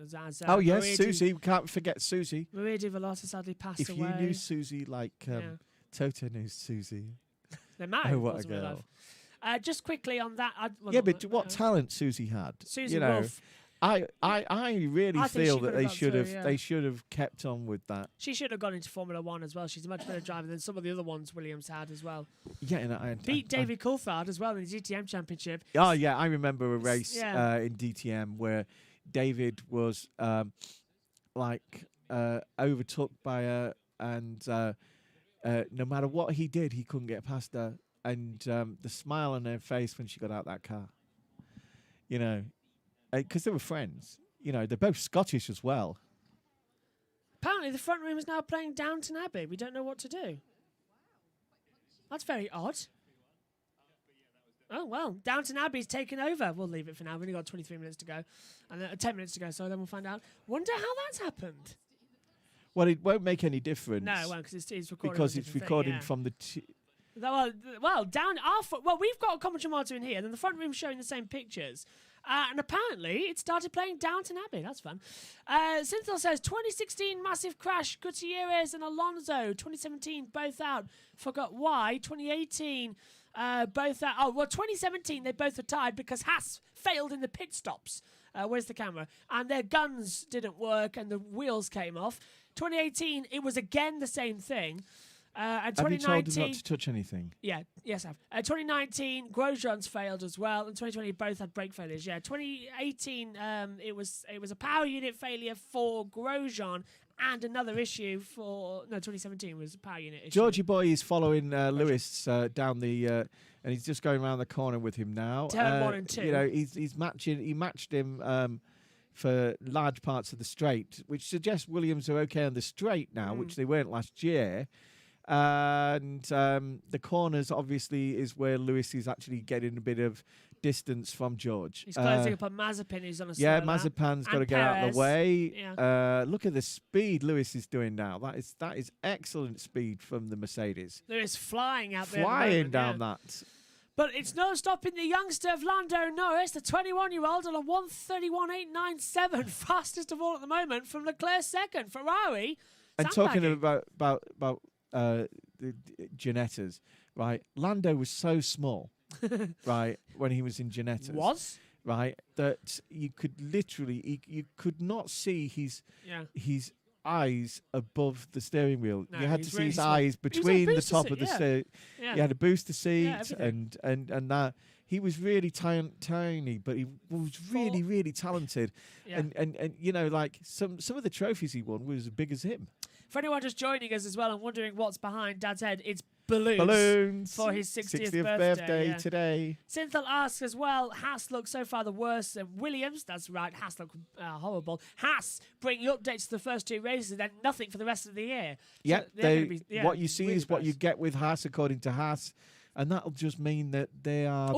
Susie. We can't forget Susie. Maria Di Velosa sadly passed away. If you knew Susie like Toto knew Susie. They might have. Oh, what a girl. Just quickly on that. But what talent Susie had. Susie Wolf. I really feel that they should have kept on with that. She should have gone into Formula One as well. She's a much better driver than some of the other ones Williams had as well. Yeah, and beat David Coulthard as well in the DTM Championship. Oh yeah, I remember a race in DTM where David was overtook by her, and no matter what he did, he couldn't get past her. And the smile on her face when she got out that car, because they were friends. They're both Scottish as well. Apparently, the front room is now playing Downton Abbey. We don't know what to do. That's very odd. Oh, well, Downton Abbey's taken over. We'll leave it for now. We've only got 23 minutes to go. And 10 minutes to go, so then we'll find out. Wonder how that's happened. Well, it won't make any difference. No, it won't, because it's recording. Because it's recording from the... Well, we've got a commentary monitor in here, and then the front room showing the same pictures. And apparently, it started playing Downton Abbey. That's fun. Synthel says, 2016 massive crash. Gutierrez and Alonso. 2017 both out. Forgot why. 2018 both out. Oh, well, 2017 they both were tied because Haas failed in the pit stops. Where's the camera? And their guns didn't work and the wheels came off. 2018, it was again the same thing. And Have you told him not to touch anything? Yeah, yes, I have. 2019, Grosjean's failed as well, and 2020 both had brake failures. Yeah, 2018, it was a power unit failure for Grosjean, and another issue for 2017 was a power unit issue. Georgie Boy is following Lewis down the, and he's just going around the corner with him now. Turn 1 and 2. You know, he's matching. He matched him for large parts of the straight, which suggests Williams are okay on the straight now, which they weren't last year. And the corners obviously is where Lewis is actually getting a bit of distance from George. He's closing up on Mazepin, who's on a slow Yeah, lap. Mazepin's got to get out of the way. Yeah. Look at the speed Lewis is doing now. That is excellent speed from the Mercedes. Lewis flying out there. Flying down that. But it's no stopping the youngster of Lando Norris, the 21-year-old, on a 1:31.897, fastest of all at the moment, from Leclerc second. Ferrari. And talking about the Ginettas, right? Lando was so small, right, when he was in Ginettas. Right, that you could literally, you could not see his eyes above the steering wheel. No, you had to see his eyes between the top of the seat. Yeah. He had a booster seat, and that. He was really tiny, but he was really, really talented. Yeah. And you know, like some of the trophies he won was as big as him. For anyone just joining us as well and wondering what's behind Dad's head, it's balloons for his 60th birthday today. Synthel asks as well, Haas looks so far the worst than Williams. That's right, Haas look horrible. Haas bringing updates to the first 2 races and then nothing for the rest of the year. Yeah, so what you see really is what you get with Haas, according to Haas, and that'll just mean that they are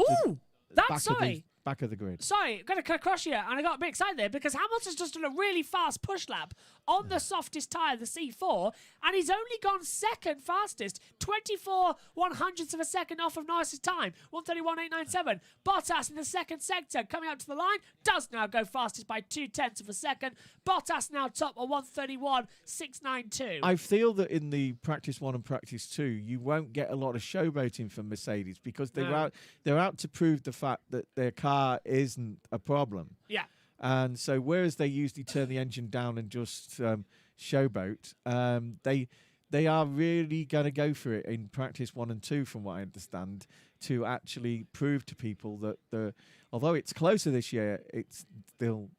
back of the grid. Sorry, I'm going to cut across here, and I got a bit excited there because Hamilton's just done a really fast push lap on the softest tyre, the C4, and he's only gone second fastest, 24 100ths of a second off of Norris's time, 1:31.897. Bottas in the second sector, coming up to the line, does now go fastest by 0.2 of a second. Bottas now top at 1:31.692. I feel that in the practice 1 and practice 2, you won't get a lot of showboating from Mercedes because they're out to prove the fact that their car isn't a problem. Yeah. And so whereas they usually turn the engine down and just showboat, they are really going to go for it in practice 1 and 2, from what I understand, to actually prove to people that although it's closer this year, it's still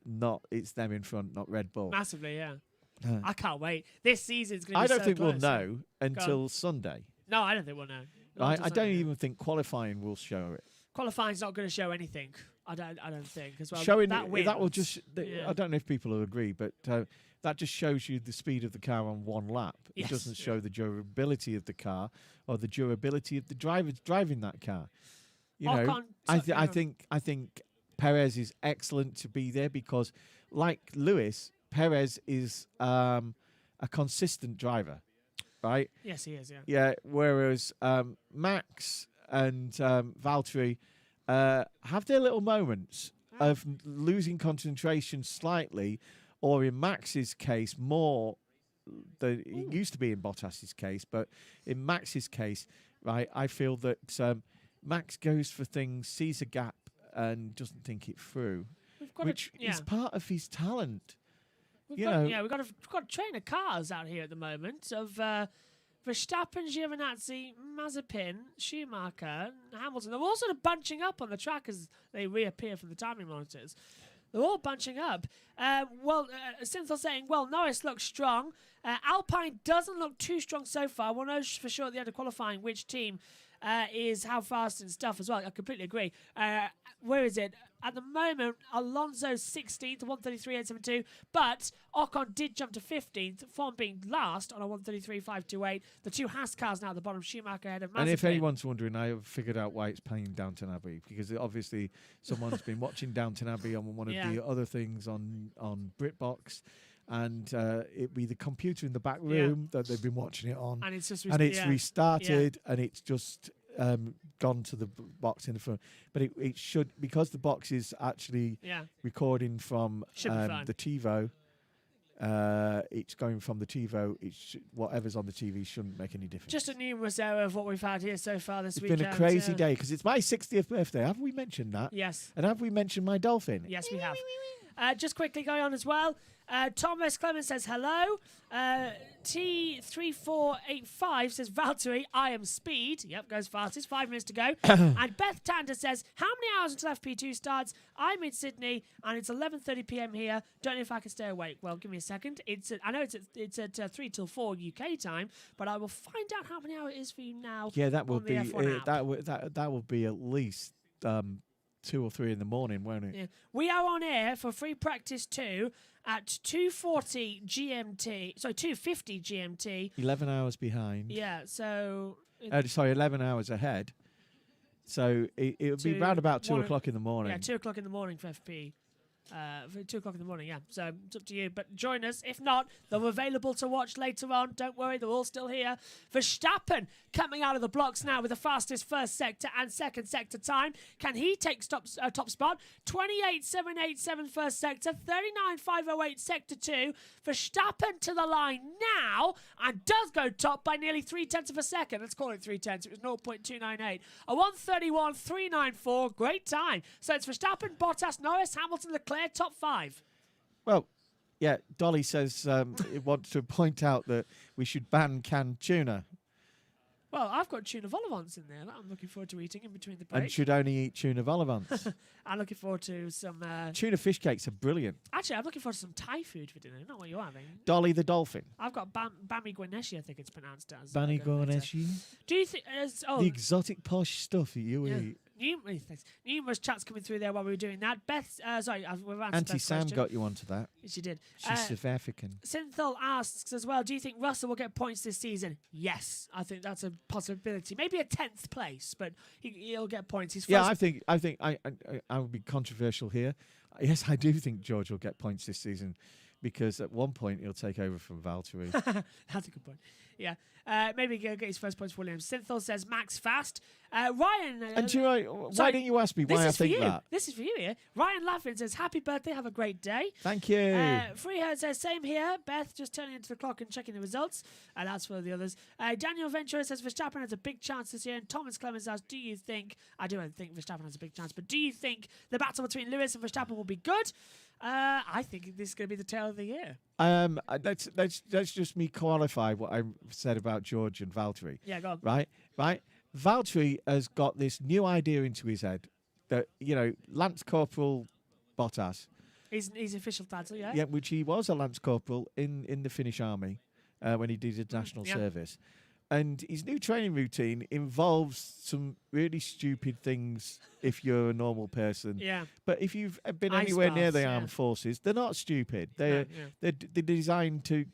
not. It's them in front, not Red Bull. Massively, yeah. I can't wait. This season's going to be so I don't think close. we'll know until Sunday. No, I don't think we'll know. I don't even think qualifying will show it. Qualifying's not going to show anything. I don't think as well. Showing that will just. I don't know if people will agree, but that just shows you the speed of the car on one lap. It doesn't show the durability of the car or the durability of the drivers driving that car. You know, I think Perez is excellent to be there because, like Lewis, Perez is a consistent driver, right? Yes, he is. Yeah. Yeah. Whereas Max and Valtteri have their little moments of losing concentration slightly, or in Max's case, more than it used to be in Bottas's case. But in Max's case, right, I feel that Max goes for things, sees a gap, and doesn't think it through, which is part of his talent. We've got a train of cars out here at the moment of Verstappen, Giovinazzi, Mazepin, Schumacher, Hamilton. They're all sort of bunching up on the track as they reappear from the timing monitors. They're all bunching up. Synthel saying, Norris looks strong. Alpine doesn't look too strong so far. We'll know for sure at the end of qualifying which team is how fast and stuff as well. I completely agree. Where is it? At the moment, Alonso's 16th, 1:33.872, but Ocon did jump to 15th, Form being last on a 1:33.528. The 2 Haas cars now at the bottom, Schumacher ahead of Mazepin. And if anyone's wondering, I have figured out why it's playing Downton Abbey, because obviously someone's been watching Downton Abbey on one of the other things on BritBox. And it'd be the computer in the back room that they've been watching it on. And it's just restarted, and it's just gone to the box in the front, but it should, because the box is actually recording from the TiVo. It's going from the TiVo. Whatever's on the TV shouldn't make any difference. Just a numerous error of what we've had here so far this week. It's been a crazy day because it's my 60th birthday. Have we mentioned that? Yes. And have we mentioned my dolphin? Yes, we have. Just quickly going on as well. Thomas Clemens says hello. T3485 says Valtteri, I am speed. Yep, goes fastest. 5 minutes to go. And Beth Tander says, how many hours until FP2 starts? I'm in Sydney and it's 11:30 p.m. here. Don't know if I can stay awake. Well, give me a second. I know it's at 3 till 4 UK time, but I will find out how many hours it is for you now. Yeah, that will be that will be at least 2 or 3 in the morning, won't it? Yeah. We are on air for free practice 2 at 2:40 GMT. Sorry, 2:50 GMT. 11 hours behind. Yeah, so... 11 hours ahead. So it'll be round about 2 o'clock in the morning. Yeah, 2 o'clock in the morning for FP. For 2 o'clock in the morning, yeah. So it's up to you. But join us. If not, they're available to watch later on. Don't worry, they're all still here. Verstappen coming out of the blocks now with the fastest first sector and second sector time. Can he take top spot? 28.787 first sector, 39.508 sector 2. Verstappen to the line now and does go top by nearly 0.3 of a second. Let's call it 0.3. It was 0.298. A 1:31.394. Great time. So it's Verstappen, Bottas, Norris, Hamilton, Leclerc, top 5. Well, yeah, Dolly says it wants to point out that we should ban canned tuna. Well, I've got tuna vol au vents in there that I'm looking forward to eating in between the breaks. And should only eat tuna vol au vents. I'm looking forward to some... tuna fish cakes are brilliant. Actually, I'm looking forward to some Thai food for dinner. Not what you're having. Dolly the dolphin. I've got Bami Guaneshi, I think it's pronounced as. Bami Guaneshi? Do you think... the exotic posh stuff that you eat. Numerous chats coming through there while we were doing that. Beth, we've answered Auntie Sam got you onto that. She did. She's South African. Synthol asks as well, do you think Russell will get points this season? Yes, I think that's a possibility. Maybe a 10th place, but he'll get points. I think I would be controversial here. Yes, I do think George will get points this season because at one point he'll take over from Valtteri. That's a good point. Yeah. Maybe he'll get his first points for Williams. Synthol says Max fast. Ryan. And do you know, why don't you ask me why I think that? This is for you here. Ryan Laughlin says, happy birthday, have a great day. Thank you. Freehead says, same here. Beth just turning into the clock and checking the results. And that's for the others. Daniel Ventura says, Verstappen has a big chance this year. And Thomas Clemens asks, do you think, I don't think Verstappen has a big chance, but do you think the battle between Lewis and Verstappen will be good? I think this is going to be the tale of the year. Let's just me qualify what I said about George and Valtteri. Yeah, go on. Right. Valtteri has got this new idea into his head that, Lance Corporal Bottas. His official title, yeah? Yeah, which he was a Lance Corporal in the Finnish army when he did his national service. And his new training routine involves some really stupid things if you're a normal person. Yeah. But if you've been anywhere near the armed forces, they're not stupid. They're designed to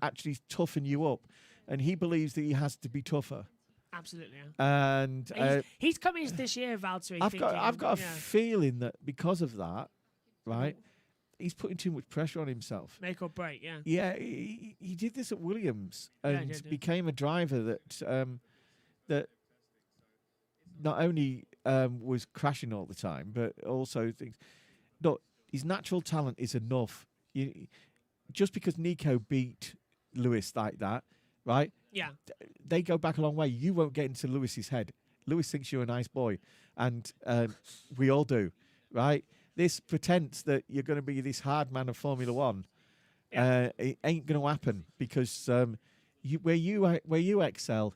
actually toughen you up. And he believes that he has to be tougher. Absolutely. Yeah. And he's coming this year, Valtteri. I've got a feeling that because of that, right? He's putting too much pressure on himself. Make or break, yeah. Yeah, he did this at Williams and became a driver that not only was crashing all the time, but also thinks, look, his natural talent is enough. Just because Nico beat Lewis like that, right? Yeah. They go back a long way. You won't get into Lewis's head. Lewis thinks you're a nice boy, and we all do, right? This pretense that you're going to be this hard man of Formula One, it ain't going to happen because where you excel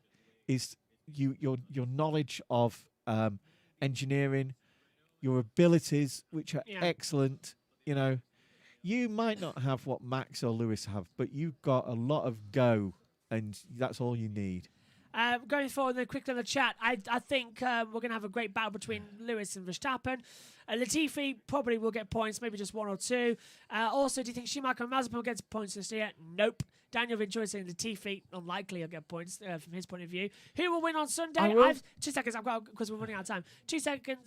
is your knowledge of engineering, your abilities, which are excellent. You might not have what Max or Lewis have, but you've got a lot of go, and that's all you need. Going forward, then quickly on the chat, I think we're going to have a great battle between Lewis and Verstappen. Latifi probably will get points, maybe just 1 or 2. Also, do you think Schumacher and Mazepin will get points this year? Nope. Daniel Vincenzo saying Latifi, unlikely he'll get points from his point of view. Who will win on Sunday? 2 seconds, I've got, because we're running out of time. 2 seconds.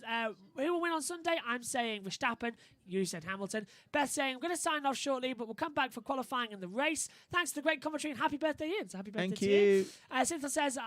Who will win on Sunday? I'm saying Verstappen. You said Hamilton. Beth saying, I'm going to sign off shortly, but we'll come back for qualifying and the race. Thanks to the great commentary and happy birthday, Ian. So happy birthday to you. Cynthia says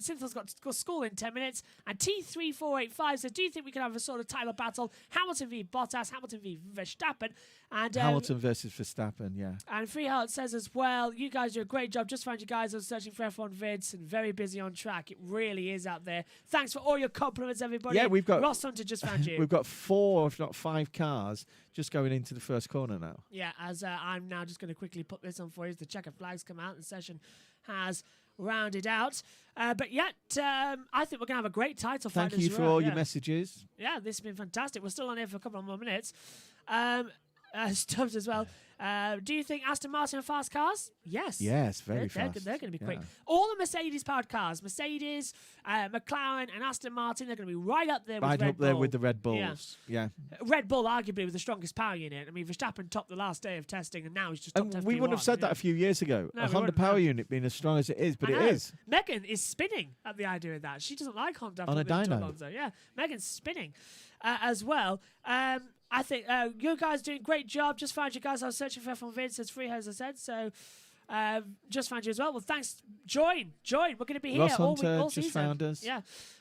Cynthia's got school in 10 minutes. And T3485 says, do you think we can have a sort of title battle? Hamilton v Bottas, Hamilton v Verstappen. And Hamilton versus Verstappen, yeah. And Freeheart says as well, you guys do a great job. Just found you guys on searching for F1 vids and very busy on track. It really is out there. Thanks for all your compliments, everybody. Yeah, we've got Ross Hunter just found you. We've got 4, if not 5 cars just going into the first corner now. Yeah, as I'm now just going to quickly put this on for you as the checker flags come out. The session has rounded out. But yet, I think we're going to have a great title fight. Thank you for all your messages. Yeah, this has been fantastic. We're still on here for a couple of more minutes. Stubbs as well. Do you think Aston Martin are fast cars? Yes. Yes, very fast. They're going to be quick. All the Mercedes-powered cars, Mercedes, McLaren and Aston Martin, they're going to be right up there with Red Bull. Right up there with the Red Bulls. Yeah. Red Bull, arguably, with the strongest power unit. I mean, Verstappen topped the last day of testing, and now he's just topped and we wouldn't have said that a few years ago. No, a Honda power unit being as strong as it is, but it is. Megan is spinning at the idea of that. She doesn't like Honda. On a dyno. Yeah, Megan's spinning as well. I think you guys doing a great job. Just found you guys. I was searching for F1 vids, as Free as I said. So just found you as well. Well, thanks. Join. We're going to be here Ross all Hunter week, all just season. found us. Yeah.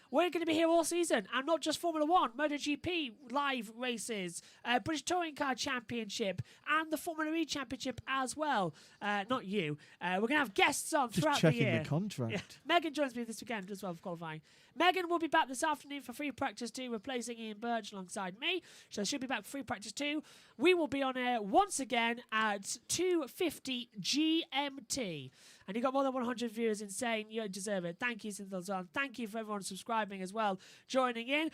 We're going to be here all season, and not just Formula 1, MotoGP live races, British Touring Car Championship, and the Formula E Championship as well. Not you. We're going to have guests on throughout the year. Just checking the contract. Yeah. Megan joins me this weekend as well for qualifying. Megan will be back this afternoon for free practice 2, replacing Ian Burch alongside me. So she'll be back for free practice 2. We will be on air once again at 2:50 GMT. And you got more than 100 viewers. Insane. You deserve it. Thank you, Cynthia. Thank you for everyone subscribing as well, joining in.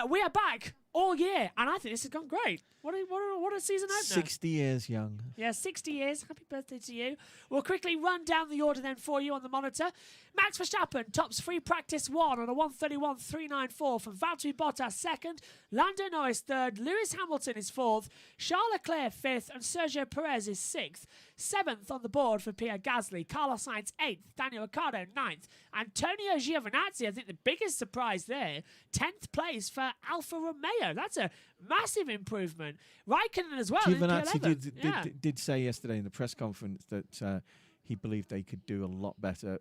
We are back all year, and I think this has gone great. What a season opener. 60 years young. Yeah, 60 years. Happy birthday to you. We'll quickly run down the order then for you on the monitor. Max Verstappen tops free practice 1 on a 1:31.394 from Valtteri Bottas 2nd, Lando Norris 3rd, Lewis Hamilton is 4th, Charles Leclerc 5th, and Sergio Perez is 6th. 7th on the board for Pierre Gasly, Carlos Sainz 8th, Daniel Ricciardo 9th, Antonio Giovinazzi, I think the biggest surprise there, 10th place for Alfa Romeo. That's a massive improvement. Raikkonen as well. Giovinazzi did say yesterday in the press conference that he believed they could do a lot better,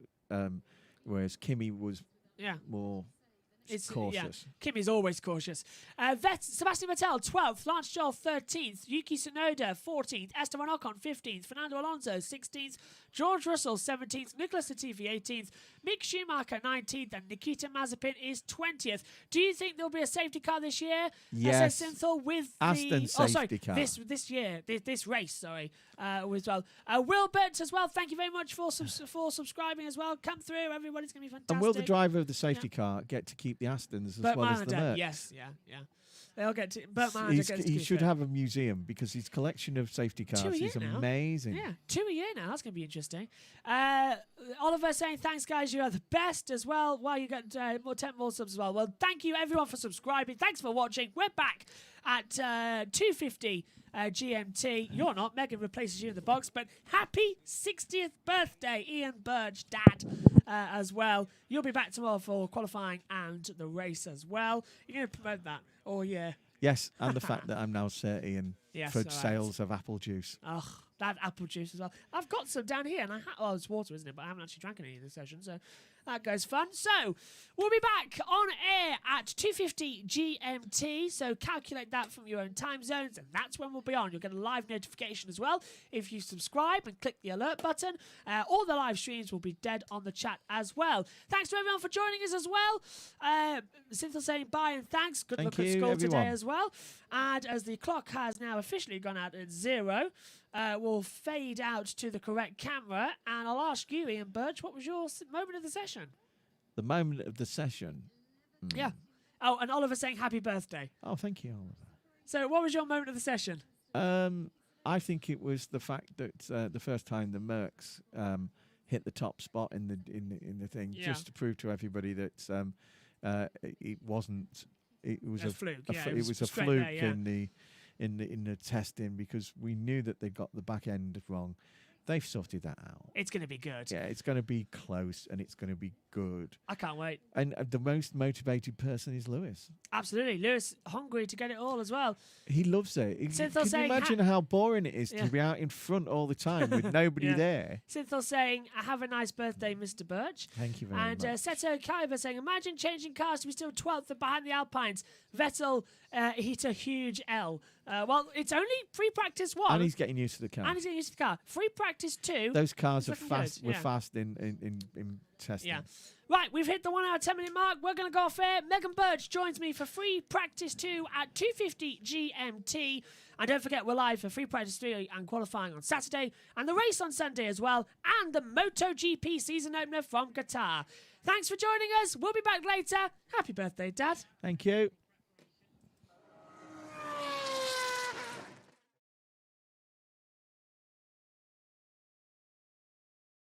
whereas Kimi was more cautious. Yeah. Kimi's always cautious. Sebastian Vettel 12th, Lance Stroll 13th, Yuki Tsunoda 14th, Esteban Ocon 15th, Fernando Alonso 16th, George Russell 17th, Nicholas Latifi 18th, Mick Schumacher 19th, and Nikita Mazepin is 20th. Do you think there'll be a safety car this year? Yes. With Aston safety car. This year, this race, as well. Will Burch as well, thank you very much for subscribing as well. Come through, everybody's going to be fantastic. And will the driver of the safety car get to keep the Astons as well as the Mercs? Yes, yeah. They'll get to. Burt Mander gets to he keep should it. have a museum because his collection of safety cars is amazing. Yeah, 2 a year now. That's going to be interesting. Oliver saying, thanks, guys. You are the best as well. Well, you got 10 more subs as well. Well, thank you, everyone, for subscribing. Thanks for watching. We're back at 2:50 GMT. You're not. Megan replaces you in the box. But happy 60th birthday, Ian Burch, Dad, as well. You'll be back tomorrow for qualifying and the race as well. You're going to promote that all year. Yes, and the fact that I'm now 30 and for sales of apple juice. Ugh, that apple juice as well. I've got some down here, and it's water, isn't it? But I haven't actually drank any in this session, so that goes fun. So we'll be back on air at 2:50 GMT. So calculate that from your own time zones, and that's when we'll be on. You'll get a live notification as well if you subscribe and click the alert button. All the live streams will be dead on the chat as well. Thanks to everyone for joining us as well. Cynthia saying bye and thanks. Good luck at school today as well. And as the clock has now officially gone out at 0, we'll fade out to the correct camera, and I'll ask you, Ian Burch, what was your moment of the session? The moment of the session? Yeah. Oh, and Oliver saying happy birthday. Oh, thank you, Oliver. So what was your moment of the session? I think it was the fact that the first time the Mercs hit the top spot in the thing, just to prove to everybody that it wasn't it was a fluke. it was a straight fluke there, yeah. in the testing, because we knew that they got the back end wrong. They've sorted that out. It's going to be good. Yeah, it's going to be close and it's going to be good. I can't wait. And the most motivated person is Lewis. Absolutely. Lewis, hungry to get it all as well. He loves it. Can you saying imagine how boring it is to be out in front all the time with nobody there? Synthel saying, have a nice birthday, Mr. Birch. Thank you very much. And Seto Kaiva saying, imagine changing cars to be still 12th behind the Alpines. Vettel hit a huge L. Well, it's only free practice 1. And he's getting used to the car. Free practice 2. Those cars are fast. Good. We're fast in testing. Yeah. Right, we've hit the 1 hour 10 minute mark. We're going to go off air. Megan Burch joins me for free practice 2 at 2:50 GMT. And don't forget, we're live for free practice 3 and qualifying on Saturday, and the race on Sunday as well, and the MotoGP season opener from Qatar. Thanks for joining us. We'll be back later. Happy birthday, Dad. Thank you.